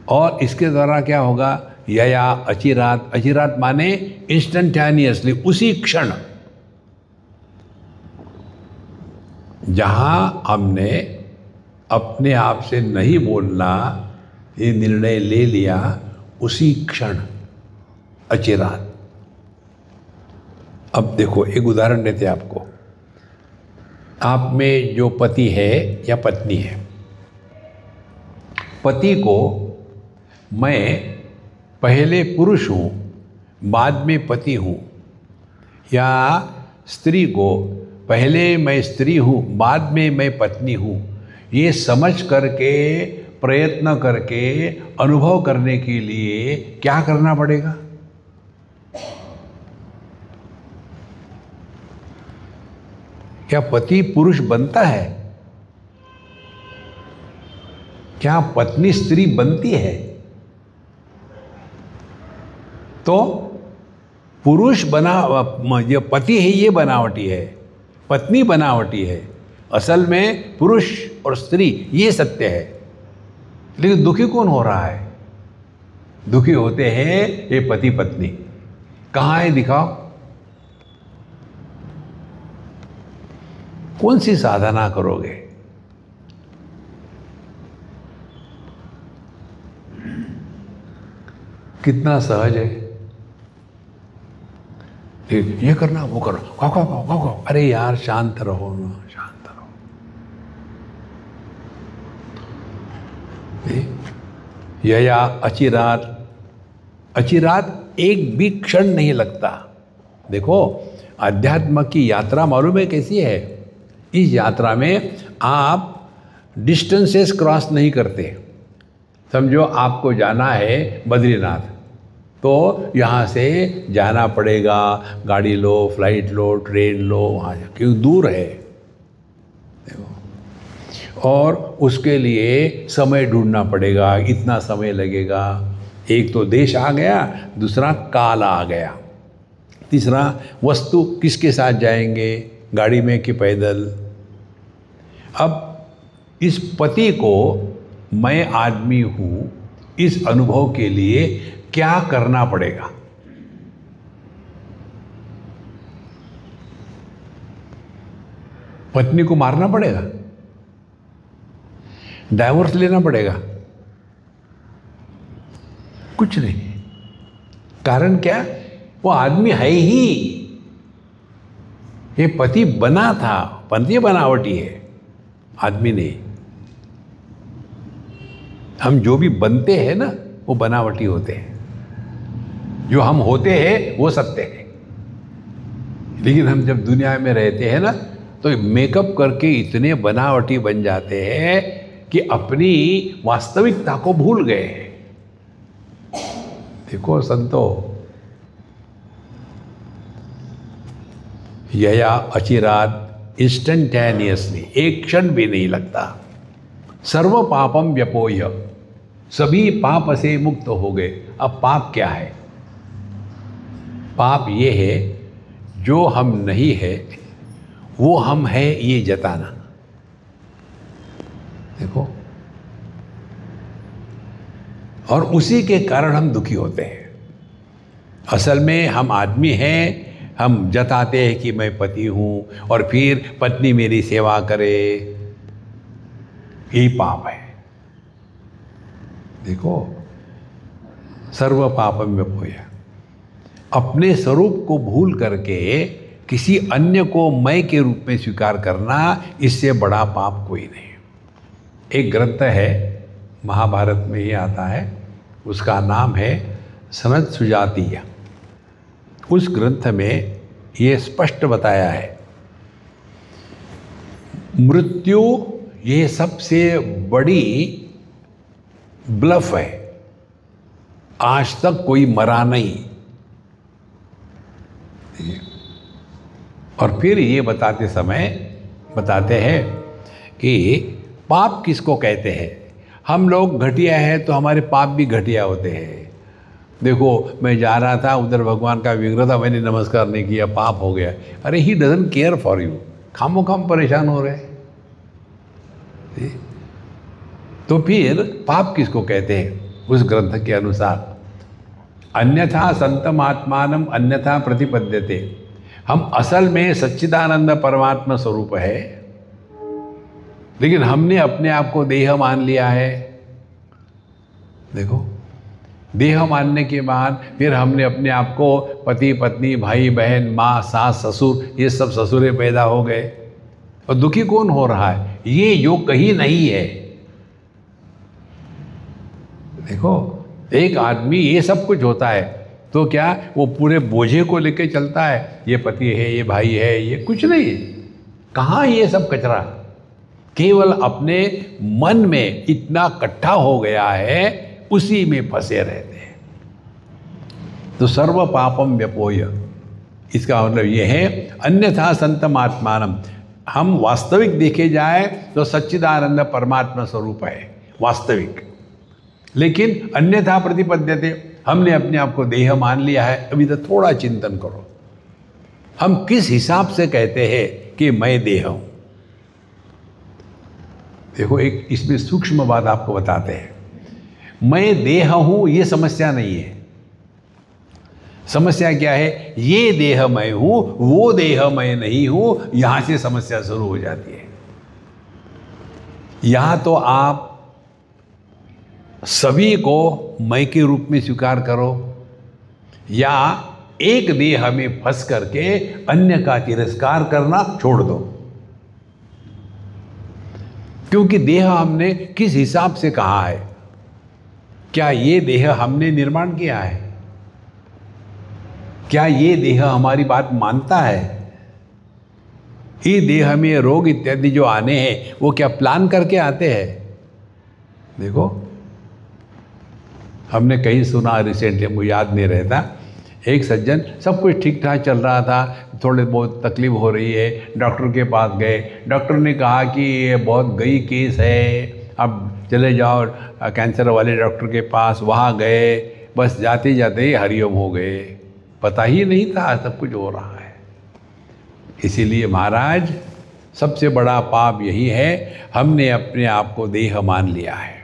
और इसके द्वारा क्या होगा? यया अचिरात। अचिरात माने इंस्टेंटेनियसली, उसी क्षण। जहां हमने अपने आप से नहीं बोलना ये निर्णय ले लिया, उसी क्षण अचिरात। अब देखो, एक उदाहरण देते हैं आपको। आप में जो पति है या पत्नी है, पति को मैं पहले पुरुष हूँ, बाद में पति हूँ, या स्त्री को पहले मैं स्त्री हूँ बाद में मैं पत्नी हूँ, ये समझ करके प्रयत्न करके अनुभव करने के लिए क्या करना पड़ेगा? क्या पति पुरुष बनता है? क्या पत्नी स्त्री बनती है? तो पुरुष ये पति है, ये बनावटी है, पत्नी बनावटी है। असल में पुरुष और स्त्री ये सत्य है। लेकिन दुखी कौन हो रहा है? दुखी होते हैं ये पति पत्नी। कहाँ है दिखाओ? कौन सी साधना करोगे? कितना सहज है। ये करना वो करो, खाओ खाओ खाओ खाओ खाओ। अरे यार शांत रहो ना, शांत रहो। यया अचिरात, अचिरात एक भी क्षण नहीं लगता। देखो अध्यात्म की यात्रा मालूम है कैसी है? इस यात्रा में आप डिस्टेंसेस क्रॉस नहीं करते। समझो आपको जाना है बद्रीनाथ, तो यहाँ से जाना पड़ेगा, गाड़ी लो, फ्लाइट लो, ट्रेन लो, वहाँ क्यों दूर है। देखो, और उसके लिए समय ढूंढना पड़ेगा, इतना समय लगेगा। एक तो देश आ गया, दूसरा काल आ गया, तीसरा वस्तु किसके साथ जाएंगे, गाड़ी में कि पैदल। अब इस पति को मैं आदमी हूँ, इस अनुभव के लिए क्या करना पड़ेगा? पत्नी को मारना पड़ेगा? डाइवोर्स लेना पड़ेगा? कुछ नहीं। कारण क्या? वो आदमी है ही। ये पति बना था, पति बनावटी है, आदमी नहीं। हम जो भी बनते हैं ना वो बनावटी होते हैं, जो हम होते हैं वो सत्य है। लेकिन हम जब दुनिया में रहते हैं ना तो मेकअप करके इतने बनावटी बन जाते हैं कि अपनी वास्तविकता को भूल गए हैं। देखो संतो, यया अचिरात, इंस्टेंटेनियसली, एक क्षण भी नहीं लगता। सर्व पापम व्यपोय, सभी पाप से मुक्त हो गए। अब पाप क्या है? पाप ये है जो हम नहीं है वो हम है ये जताना। देखो, और उसी के कारण हम दुखी होते हैं। असल में हम आदमी हैं, हम जताते हैं कि मैं पति हूं और फिर पत्नी मेरी सेवा करे, यही पाप है। देखो, सर्व पापम व्यपोय, अपने स्वरूप को भूल करके किसी अन्य को मैं के रूप में स्वीकार करना, इससे बड़ा पाप कोई नहीं। एक ग्रंथ है, महाभारत में ही आता है, उसका नाम है सनद सुजातीय। उस ग्रंथ में ये स्पष्ट बताया है, मृत्यु ये सबसे बड़ी ब्लफ है, आज तक कोई मरा नहीं। और फिर ये बताते समय बताते हैं कि पाप किसको कहते हैं। हम लोग घटिया हैं तो हमारे पाप भी घटिया होते हैं। देखो, मैं जा रहा था, उधर भगवान का विग्रह था, मैंने नमस्कार नहीं किया, पाप हो गया। अरे he doesn't care for you, खामो खाम परेशान हो रहे। तो फिर पाप किसको कहते हैं? उस ग्रंथ के अनुसार अन्यथा संतम आत्मानम अन्यथा प्रतिपद्यते, हम असल में सच्चिदानंद परमात्मा स्वरूप है, लेकिन हमने अपने आप को देह मान लिया है। देखो, देह मानने के बाद फिर हमने अपने आप को पति पत्नी भाई बहन माँ सास ससुर, ये सब ससुरे पैदा हो गए। और दुखी कौन हो रहा है? ये जो कहीं नहीं है। देखो, एक आदमी ये सब कुछ होता है, तो क्या वो पूरे बोझे को लेके चलता है, ये पति है, ये भाई है, ये कुछ नहीं। कहाँ ये सब कचरा, केवल अपने मन में इतना इकट्ठा हो गया है, उसी में फंसे रहते हैं। तो सर्व पापम व्यपोय, इसका मतलब ये है अन्यथा संतम आत्मानम। हम वास्तविक देखे जाए तो सच्चिदानंद परमात्मा स्वरूप है वास्तविक, लेकिन अन्यथा प्रतिपद्यते, हमने अपने आप को देह मान लिया है। अभी तो थोड़ा चिंतन करो, हम किस हिसाब से कहते हैं कि मैं देह हूं। देखो, एक इसमें सूक्ष्म बात आपको बताते हैं। मैं देह हूं ये समस्या नहीं है। समस्या क्या है? ये देह मैं हूं, वो देह मैं नहीं हूं, यहां से समस्या शुरू हो जाती है। यहां तो आप सभी को मैं के रूप में स्वीकार करो, या एक देह में फंस करके अन्य का तिरस्कार करना छोड़ दो। क्योंकि देह हमने किस हिसाब से कहा है? क्या ये देह हमने निर्माण किया है? क्या ये देह हमारी बात मानता है? ये देह में रोग इत्यादि जो आने हैं वो क्या प्लान करके आते हैं? देखो, हमने कहीं सुना रिसेंटली, मुझे याद नहीं रहता, एक सज्जन, सब कुछ ठीक ठाक चल रहा था, थोड़े बहुत तकलीफ हो रही है, डॉक्टर के पास गए। डॉक्टर ने कहा कि ये बहुत गई केस है, अब चले जाओ कैंसर वाले डॉक्टर के पास। वहाँ गए, बस जाते जाते ही हरिओम हो गए, पता ही नहीं था सब कुछ हो रहा है। इसीलिए महाराज, सबसे बड़ा पाप यही है, हमने अपने आप को देह मान लिया है।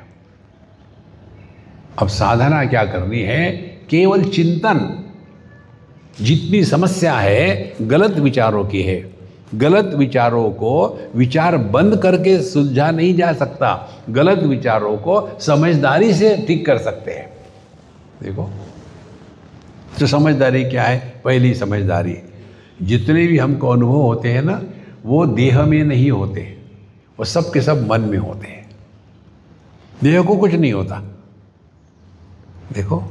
अब साधना क्या करनी है? केवल चिंतन। जितनी समस्या है गलत विचारों की है। गलत विचारों को विचार बंद करके सुलझा नहीं जा सकता, गलत विचारों को समझदारी से ठीक कर सकते हैं। देखो, तो समझदारी क्या है? पहली समझदारी, जितने भी हमको अनुभव होते हैं ना, वो देह में नहीं होते, वो सब के सब मन में होते हैं। देह को कुछ नहीं होता। देखो,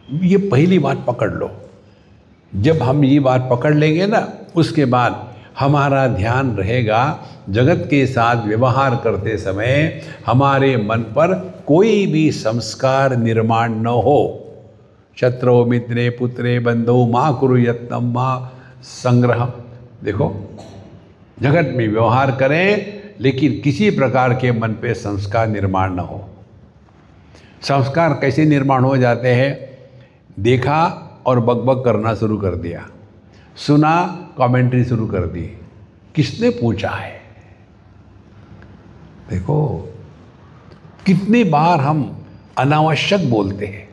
ये पहली बात पकड़ लो। जब हम ये बात पकड़ लेंगे ना, उसके बाद हमारा ध्यान रहेगा जगत के साथ व्यवहार करते समय हमारे मन पर कोई भी संस्कार निर्माण न हो। शत्रु मित्रे पुत्रे बंधु माँ कुरु यत्नम माँ संग्रह। देखो, जगत में व्यवहार करें, लेकिन किसी प्रकार के मन पे संस्कार निर्माण न हो। संस्कार कैसे निर्माण हो जाते हैं? देखा और बकबक करना शुरू कर दिया, सुना कमेंट्री शुरू कर दी, किसने पूछा है? देखो, कितनी बार हम अनावश्यक बोलते हैं,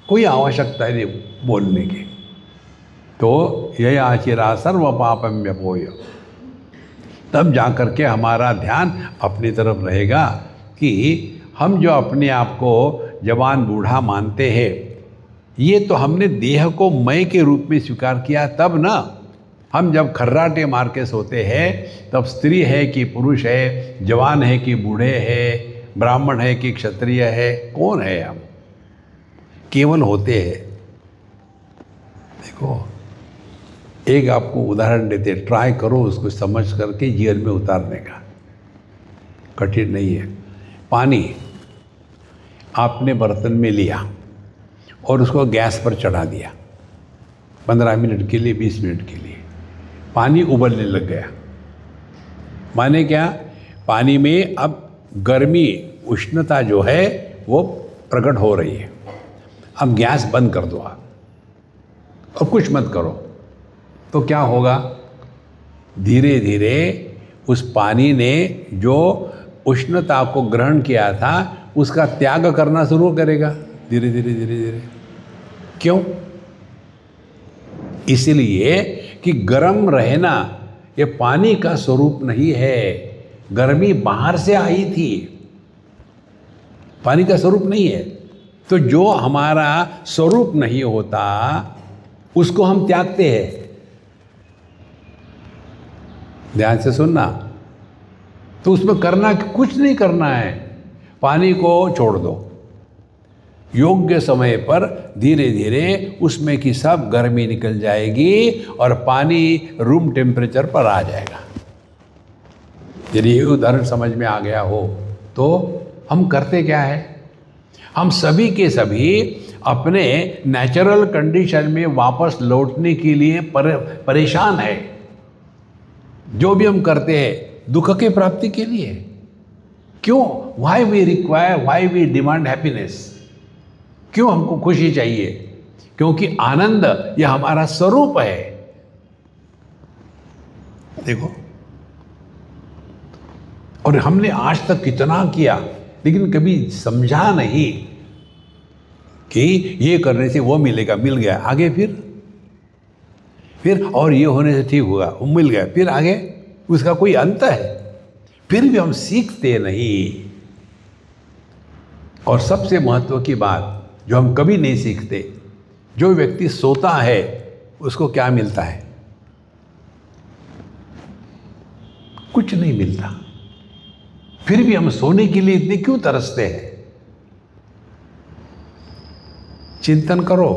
कोई आवश्यकता नहीं बोलने की। तो यह आचिरा सर्व पापम व्यपोय, तब जाकर के हमारा ध्यान अपनी तरफ रहेगा कि हम जो अपने आप को जवान बूढ़ा मानते हैं, ये तो हमने देह को मैं के रूप में स्वीकार किया तब ना। हम जब खर्राटे मार के सोते हैं, तब स्त्री है कि पुरुष है, जवान है कि बूढ़े है, ब्राह्मण है कि क्षत्रिय है, कौन है हम? केवल होते हैं। देखो, एक आपको उदाहरण देते, ट्राई करो उसको समझ करके जीवन में उतारने का, कठिन नहीं है। पानी आपने बर्तन में लिया और उसको गैस पर चढ़ा दिया 15 मिनट के लिए, 20 मिनट के लिए, पानी उबलने लग गया। माने क्या? पानी में अब गर्मी, उष्णता जो है वो प्रकट हो रही है। अब गैस बंद कर दो आप और कुछ मत करो, तो क्या होगा? धीरे धीरे उस पानी ने जो उष्णता को ग्रहण किया था उसका त्याग करना शुरू करेगा, धीरे धीरे धीरे धीरे। क्यों? इसलिए कि गर्म रहना ये पानी का स्वरूप नहीं है, गर्मी बाहर से आई थी, पानी का स्वरूप नहीं है। तो जो हमारा स्वरूप नहीं होता उसको हम त्यागते हैं। ध्यान से सुनना। तो उसमें करना कुछ नहीं करना है, पानी को छोड़ दो। योग्य समय पर धीरे धीरे उसमें की सब गर्मी निकल जाएगी और पानी रूम टेम्परेचर पर आ जाएगा। यदि ये उदाहरण समझ में आ गया हो तो हम करते क्या है, हम सभी के सभी अपने नेचुरल कंडीशन में वापस लौटने के लिए परेशान है। जो भी हम करते हैं दुख के प्राप्ति के लिए। क्यों? Why we require, why we demand happiness? क्यों हमको खुशी चाहिए? क्योंकि आनंद यह हमारा स्वरूप है। देखो, और हमने आज तक कितना किया लेकिन कभी समझा नहीं कि ये करने से वो मिलेगा, मिल गया, आगे फिर और ये होने से ठीक होगा, वो मिल गया, फिर आगे उसका कोई अंत है? फिर भी हम सीखते नहीं। और सबसे महत्व की बात जो हम कभी नहीं सीखते, जो व्यक्ति सोता है उसको क्या मिलता है? कुछ नहीं मिलता। फिर भी हम सोने के लिए इतने क्यों तरसते हैं? चिंतन करो।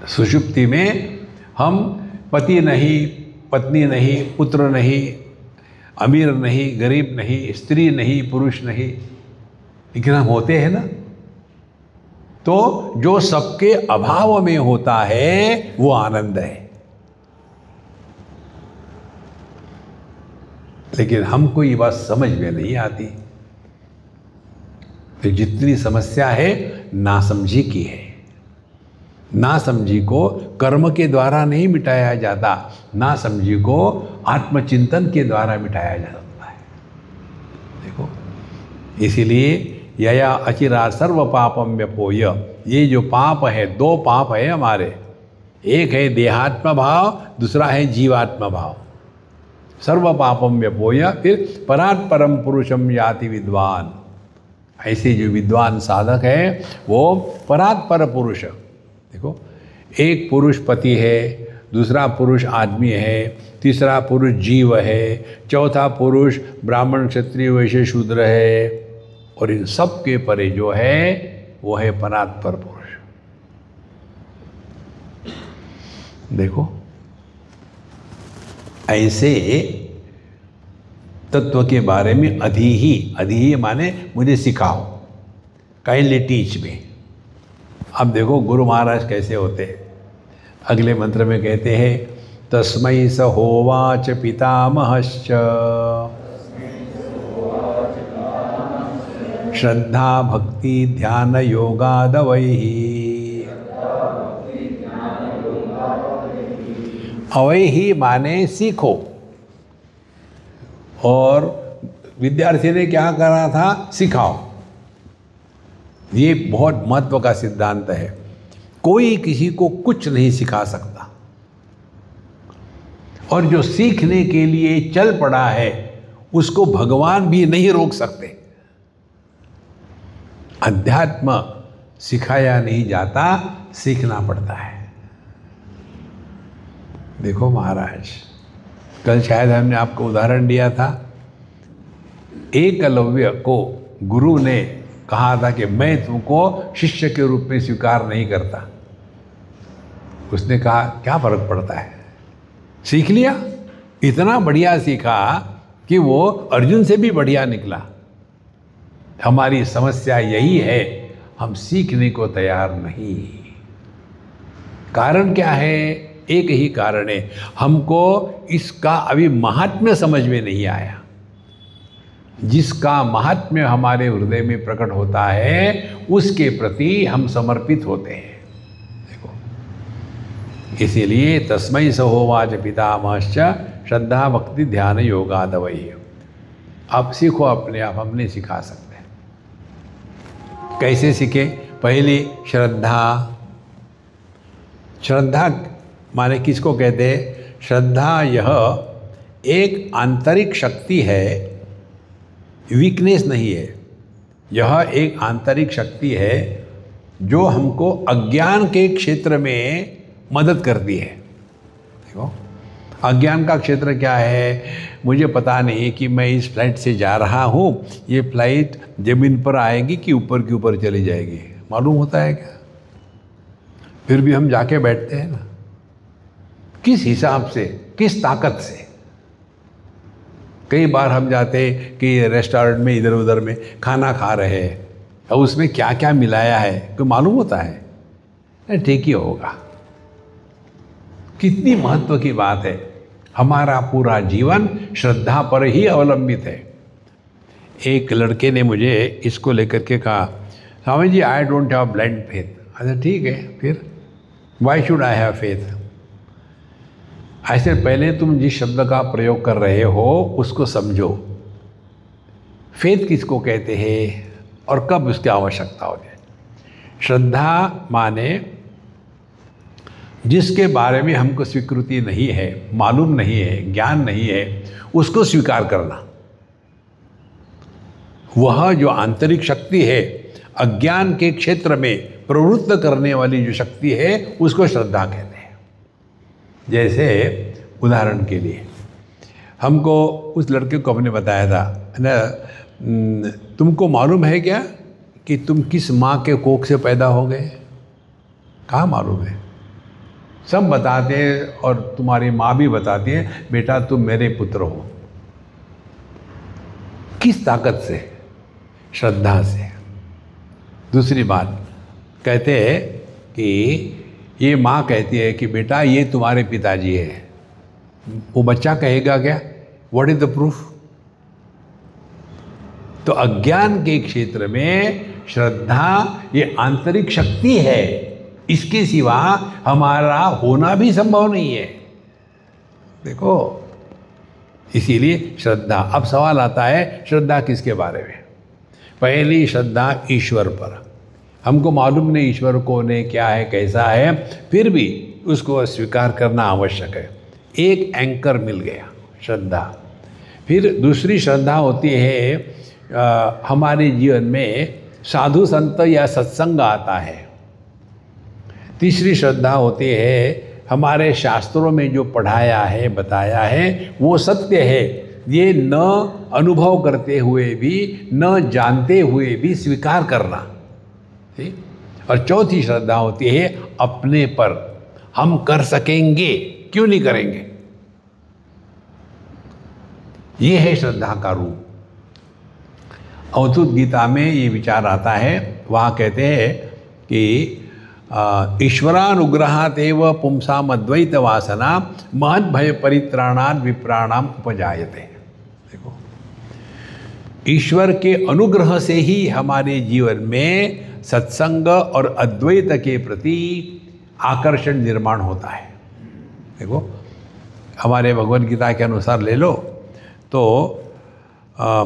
सुषुप्ति में हम पति नहीं, पत्नी नहीं, पुत्र नहीं, अमीर नहीं, गरीब नहीं, स्त्री नहीं, पुरुष नहीं, लेकिन हम होते हैं ना। तो जो सबके अभाव में होता है वो आनंद है। लेकिन हमको ये बात समझ में नहीं आती। तो जितनी समस्या है नासमझी की है। नासमझी को कर्म के द्वारा नहीं मिटाया जाता, नासमझी को आत्मचिंतन के द्वारा मिटाया जाता है। देखो, इसीलिए यया अचिरा सर्व पापम व्यपोय, ये जो पाप है, दो पाप है हमारे, एक है देहात्म भाव, दूसरा है जीवात्म भाव। सर्व पापम व्यपोय, फिर परात् परम पुरुषम याति विद्वान। ऐसे जो विद्वान साधक है वो परात् पर पुरुष। देखो, एक पुरुष पति है, दूसरा पुरुष आदमी है, तीसरा पुरुष जीव है, चौथा पुरुष ब्राह्मण क्षत्रिय वैश्य शूद्र है, और इन सब के परे जो है वो है परात् पर पुरुष। देखो, ऐसे तत्व के बारे में अधिही माने मुझे सिखाओ, काइंडली टीच मी। अब देखो गुरु महाराज कैसे होते हैं। अगले मंत्र में कहते हैं तस्मै स होवाच पितामहश्च श्रद्धा भक्ति ध्यान योगादवैहि। अवैहि माने सीखो। और विद्यार्थी ने क्या करा था? सिखाओ। ये बहुत महत्व का सिद्धांत है। कोई किसी को कुछ नहीं सिखा सकता, और जो सीखने के लिए चल पड़ा है उसको भगवान भी नहीं रोक सकते। अध्यात्म सिखाया नहीं जाता, सीखना पड़ता है। देखो महाराज, कल शायद हमने आपको उदाहरण दिया था। एकलव्य को गुरु ने कहा था कि मैं तुमको शिष्य के रूप में स्वीकार नहीं करता। उसने कहा क्या फर्क पड़ता है, सीख लिया। इतना बढ़िया सीखा कि वो अर्जुन से भी बढ़िया निकला। हमारी समस्या यही है, हम सीखने को तैयार नहीं। कारण क्या है? एक ही कारण है, हमको इसका अभी महात्म्य समझ में नहीं आया। जिसका महात्म्य हमारे हृदय में प्रकट होता है उसके प्रति हम समर्पित होते हैं। देखो, इसीलिए तस्मै स होवाच पितामहश्च श्रद्धा भक्ति ध्यान योगादवैहि। आप सीखो अपने आप, हम नहीं सिखा सकते। कैसे सीखे? पहली श्रद्धा। श्रद्धा माने किसको कहते हैं? श्रद्धा यह एक आंतरिक शक्ति है, वीकनेस नहीं है। यह एक आंतरिक शक्ति है जो हमको अज्ञान के क्षेत्र में मदद करती है। देखो, अज्ञान का क्षेत्र क्या है? मुझे पता नहीं कि मैं इस फ्लाइट से जा रहा हूँ, ये फ्लाइट ज़मीन पर आएगी कि ऊपर के ऊपर चली जाएगी, मालूम होता है क्या? फिर भी हम जाके बैठते हैं ना। किस हिसाब से, किस ताकत से? कई बार हम जाते हैं कि रेस्टोरेंट में इधर उधर में खाना खा रहे हैं, और उसमें क्या क्या मिलाया है कोई मालूम होता है? ठीक ही होगा। कितनी महत्व की बात है। हमारा पूरा जीवन श्रद्धा पर ही अवलंबित है। एक लड़के ने मुझे इसको लेकर के कहा, Swami ji I don't have blind faith. अच्छा ठीक है, फिर why should I have faith? ऐसे पहले तुम जिस शब्द का प्रयोग कर रहे हो उसको समझो। फेथ किसको कहते हैं और कब उसकी आवश्यकता हो जाए? श्रद्धा माने जिसके बारे में हमको स्वीकृति नहीं है, मालूम नहीं है, ज्ञान नहीं है, उसको स्वीकार करना। वह जो आंतरिक शक्ति है, अज्ञान के क्षेत्र में प्रवृत्त करने वाली जो शक्ति है, उसको श्रद्धा कहते हैं। जैसे उदाहरण के लिए हमको उस लड़के को हमने बताया था ना, तुमको मालूम है क्या कि तुम किस माँ के कोख से पैदा हो गए? कहाँ मालूम है? सब बताते हैं और तुम्हारी माँ भी बताती है, बेटा तुम मेरे पुत्र हो। किस ताकत से? श्रद्धा से। दूसरी बात कहते हैं कि ये माँ कहती है कि बेटा ये तुम्हारे पिताजी है, वो बच्चा कहेगा क्या? What is the proof? तो अज्ञान के क्षेत्र में श्रद्धा ये आंतरिक शक्ति है, इसके सिवा हमारा होना भी संभव नहीं है। देखो, इसीलिए श्रद्धा। अब सवाल आता है श्रद्धा किसके बारे में? पहली श्रद्धा ईश्वर पर। हमको मालूम नहीं ईश्वर कौन है, क्या है, कैसा है, फिर भी उसको स्वीकार करना आवश्यक है। एक एंकर मिल गया, श्रद्धा। फिर दूसरी श्रद्धा होती है हमारे जीवन में साधु संत या सत्संग आता है। तीसरी श्रद्धा होती है हमारे शास्त्रों में जो पढ़ाया है, बताया है, वो सत्य है, ये न अनुभव करते हुए भी, न जानते हुए भी स्वीकार करना। ठीक। और चौथी श्रद्धा होती है अपने पर, हम कर सकेंगे, क्यों नहीं करेंगे। ये है श्रद्धा का रूप। अवधूत गीता में ये विचार आता है, वहाँ कहते हैं कि ईश्वरानुग्रहात् एव पुंसाम अद्वैत वासना महद भय परित्राणात् विप्राणाम उपजायते। देखो, ईश्वर के अनुग्रह से ही हमारे जीवन में सत्संग और अद्वैत के प्रति आकर्षण निर्माण होता है। देखो, हमारे भगवद गीता के अनुसार ले लो तो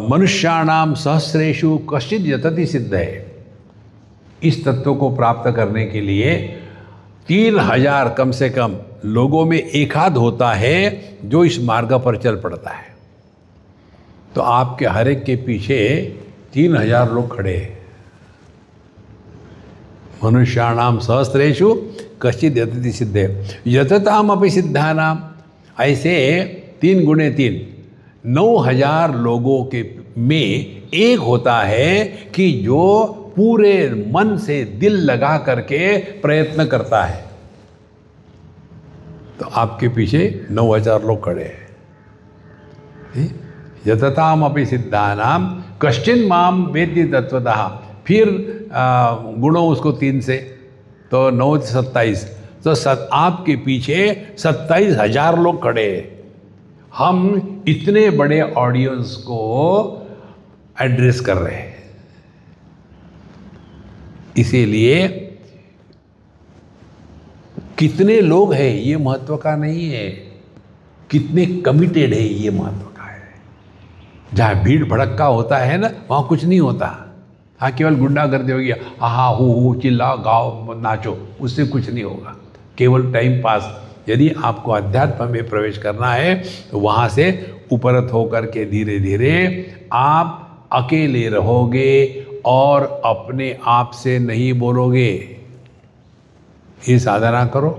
मनुष्याणाम सहस्रेषु कश्चित् यतति सिद्धये। इस तत्व को प्राप्त करने के लिए 3000 कम से कम लोगों में एकाध होता है जो इस मार्ग पर चल पड़ता है। तो आपके हर एक के पीछे 3000 लोग खड़े हैं। मनुष्याणाम सहस्रेषु कश्चित् यतति सिद्धये यतताम अपि सिद्धानाम। ऐसे 3 गुणे 3 9000 लोगों के में एक होता है कि जो पूरे मन से दिल लगा करके प्रयत्न करता है। तो आपके पीछे 9000 लोग खड़े हैं। यतताम अपि सिद्धानाम कश्चिन् माम वेत्ति तत्वतः। फिर गुणों उसको 3 से, तो 9 से 27, तो आपके पीछे 27000 लोग खड़े हैं। हम इतने बड़े ऑडियंस को एड्रेस कर रहे हैं। इसीलिए कितने लोग हैं ये महत्व का नहीं है, कितने कमिटेड है ये महत्व का है। जहाँ भीड़ भड़क्का होता है ना, वहाँ कुछ नहीं होता। हाँ, केवल गुंडागर्दी हो गया, हाँ हु चिल्लाओ गाओ नाचो, उससे कुछ नहीं होगा, केवल टाइम पास। यदि आपको अध्यात्म में प्रवेश करना है तो वहाँ से उपरत होकर के धीरे धीरे आप अकेले रहोगे और अपने आप से नहीं बोलोगे। ये साधना करो।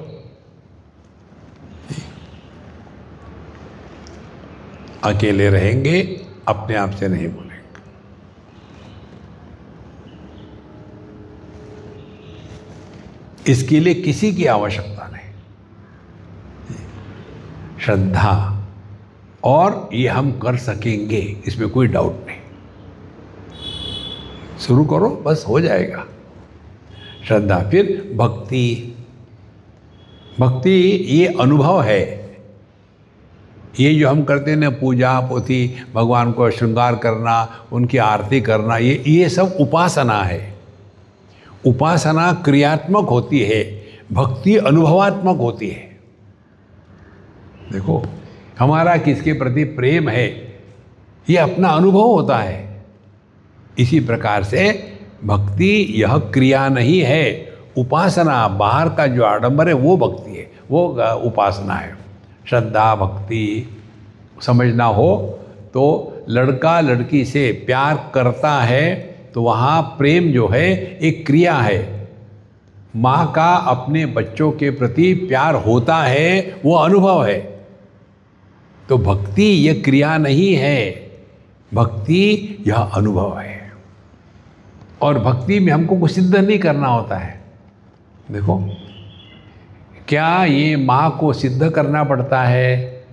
अकेले रहेंगे, अपने आप से नहीं बोलेंगे। इसके लिए किसी की आवश्यकता नहीं, श्रद्धा, और ये हम कर सकेंगे, इसमें कोई डाउट नहीं। शुरू करो, बस हो जाएगा। श्रद्धा, फिर भक्ति। भक्ति ये अनुभव है। ये जो हम करते हैं ना, पूजा पोथी, भगवान को श्रृंगार करना, उनकी आरती करना, ये सब उपासना है। उपासना क्रियात्मक होती है, भक्ति अनुभवात्मक होती है। देखो, हमारा किसके प्रति प्रेम है, ये अपना अनुभव होता है। इसी प्रकार से भक्ति यह क्रिया नहीं है, उपासना, बाहर का जो आडंबर है वो भक्ति है, वो उपासना है। श्रद्धा भक्ति समझना हो तो लड़का लड़की से प्यार करता है तो वहाँ प्रेम जो है एक क्रिया है। माँ का अपने बच्चों के प्रति प्यार होता है, वो अनुभव है। तो भक्ति ये क्रिया नहीं है, भक्ति यह अनुभव है। और भक्ति में हमको कुछ सिद्ध नहीं करना होता है। देखो, क्या ये माँ को सिद्ध करना पड़ता है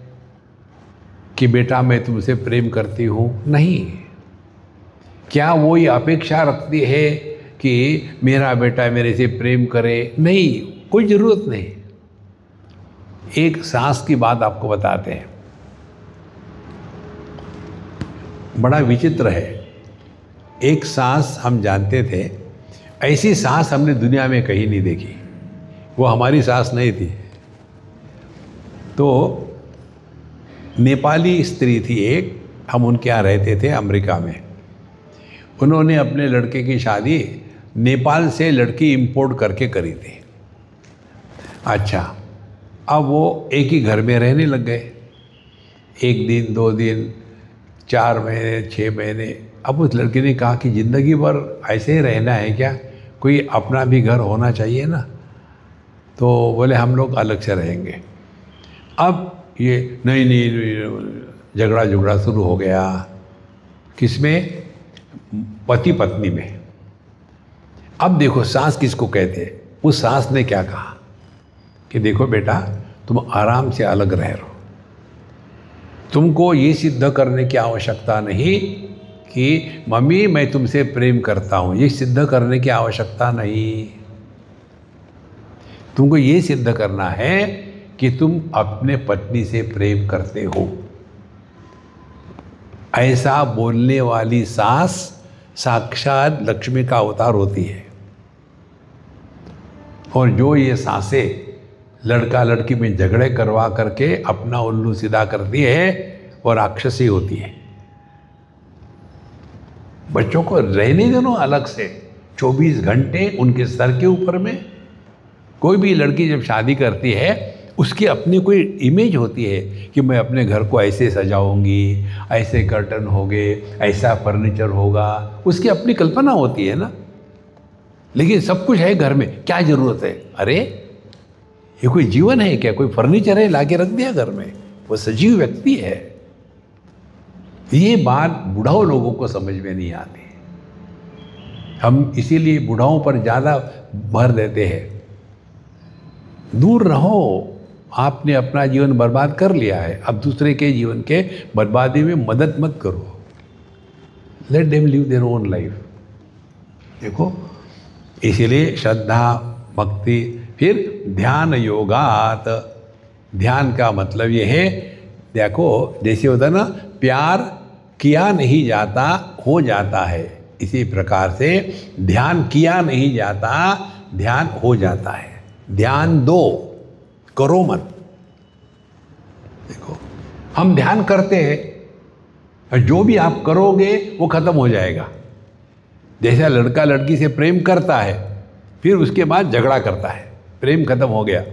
कि बेटा मैं तुमसे प्रेम करती हूँ? नहीं। क्या वो ये अपेक्षा रखती है कि मेरा बेटा मेरे से प्रेम करे? नहीं, कोई ज़रूरत नहीं। एक सास की बात आपको बताते हैं, बड़ा विचित्र है। एक सास हम जानते थे, ऐसी सास हमने दुनिया में कहीं नहीं देखी। वो हमारी सास नहीं थी। तो नेपाली स्त्री थी एक, हम उनके यहाँ रहते थे अमेरिका में। उन्होंने अपने लड़के की शादी नेपाल से लड़की इंपोर्ट करके करी थी। अच्छा, अब वो एक ही घर में रहने लग गए। 1 दिन 2 दिन 4 महीने 6 महीने। अब उस लड़की ने कहा कि ज़िंदगी भर ऐसे ही रहना है क्या, कोई अपना भी घर होना चाहिए ना। तो बोले हम लोग अलग से रहेंगे। अब ये नहीं झगड़ा शुरू हो गया। किसमें? पति पत्नी में। अब देखो सास किसको कहते हैं। उस सास ने क्या कहा कि देखो बेटा, तुम आराम से अलग रह रहो, तुमको ये सिद्ध करने की आवश्यकता नहीं कि मम्मी मैं तुमसे प्रेम करता हूँ, ये सिद्ध करने की आवश्यकता नहीं। तुमको ये सिद्ध करना है कि तुम अपने पत्नी से प्रेम करते हो। ऐसा बोलने वाली सास साक्षात लक्ष्मी का अवतार होती है। और जो ये सासें लड़का लड़की में झगड़े करवा करके अपना उल्लू सीधा करती है, वो राक्षसी होती है। बच्चों को रहने देना अलग से 24 घंटे उनके सर के ऊपर में। कोई भी लड़की जब शादी करती है, उसकी अपनी कोई इमेज होती है कि मैं अपने घर को ऐसे सजाऊंगी, ऐसे कर्टन होंगे, ऐसा फर्नीचर होगा, उसकी अपनी कल्पना होती है ना। लेकिन सब कुछ है घर में, क्या ज़रूरत है? अरे ये कोई जीवन है क्या? कोई फर्नीचर है लाके रख दिया घर में? वो सजीव व्यक्ति है। ये बात बुढ़ाओं लोगों को समझ में नहीं आती। हम इसीलिए बुढ़ाओं पर ज़्यादा भर देते हैं। दूर रहो, आपने अपना जीवन बर्बाद कर लिया है, अब दूसरे के जीवन के बर्बादी में मदद मत करो। Let them live their own life. देखो, इसीलिए श्रद्धा भक्ति, फिर ध्यान योगात। ध्यान का मतलब ये है, देखो जैसे होता है ना, प्यार किया नहीं जाता, हो जाता है। इसी प्रकार से ध्यान किया नहीं जाता, ध्यान हो जाता है। ध्यान दो, करो मत। देखो, हम ध्यान करते हैं, जो भी आप करोगे वो खत्म हो जाएगा। जैसा लड़का लड़की से प्रेम करता है, फिर उसके बाद झगड़ा करता है, प्रेम खत्म हो गया।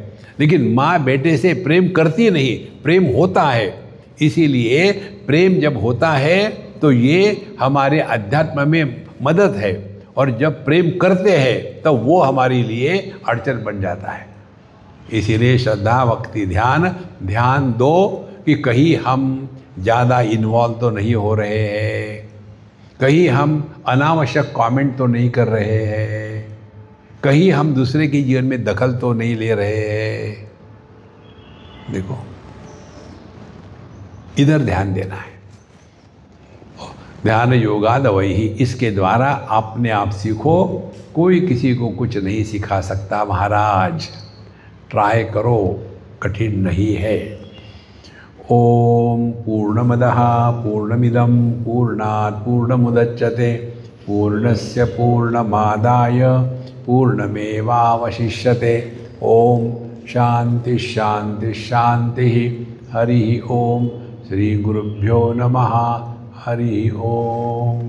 लेकिन माँ बेटे से प्रेम करती नहीं, प्रेम होता है। इसीलिए प्रेम जब होता है तो ये हमारे अध्यात्म में मदद है, और जब प्रेम करते हैं तो वो हमारे लिए अड़चन बन जाता है। इसीलिए श्रद्धा भक्ति ध्यान, ध्यान दो कि कहीं हम ज़्यादा इन्वॉल्व तो नहीं हो रहे हैं, कहीं हम अनावश्यक कमेंट तो नहीं कर रहे हैं, कहीं हम दूसरे के जीवन में दखल तो नहीं ले रहे हैं। देखो, इधर ध्यान देना है। ध्यान योगाद वही, इसके द्वारा अपने आप सीखो, कोई किसी को कुछ नहीं सिखा सकता महाराज। ट्राई करो, कठिन नहीं है। ओम पूर्णमदः पूर्णमिदं पूर्णात् पूर्णमुदच्यते पूर्णस्य पूर्णमादाय पूर्णमेवावशिष्यते। ओम शांति शांति शांति। हरि ओम। श्री गुरुभ्यो नमः। हरि ओम।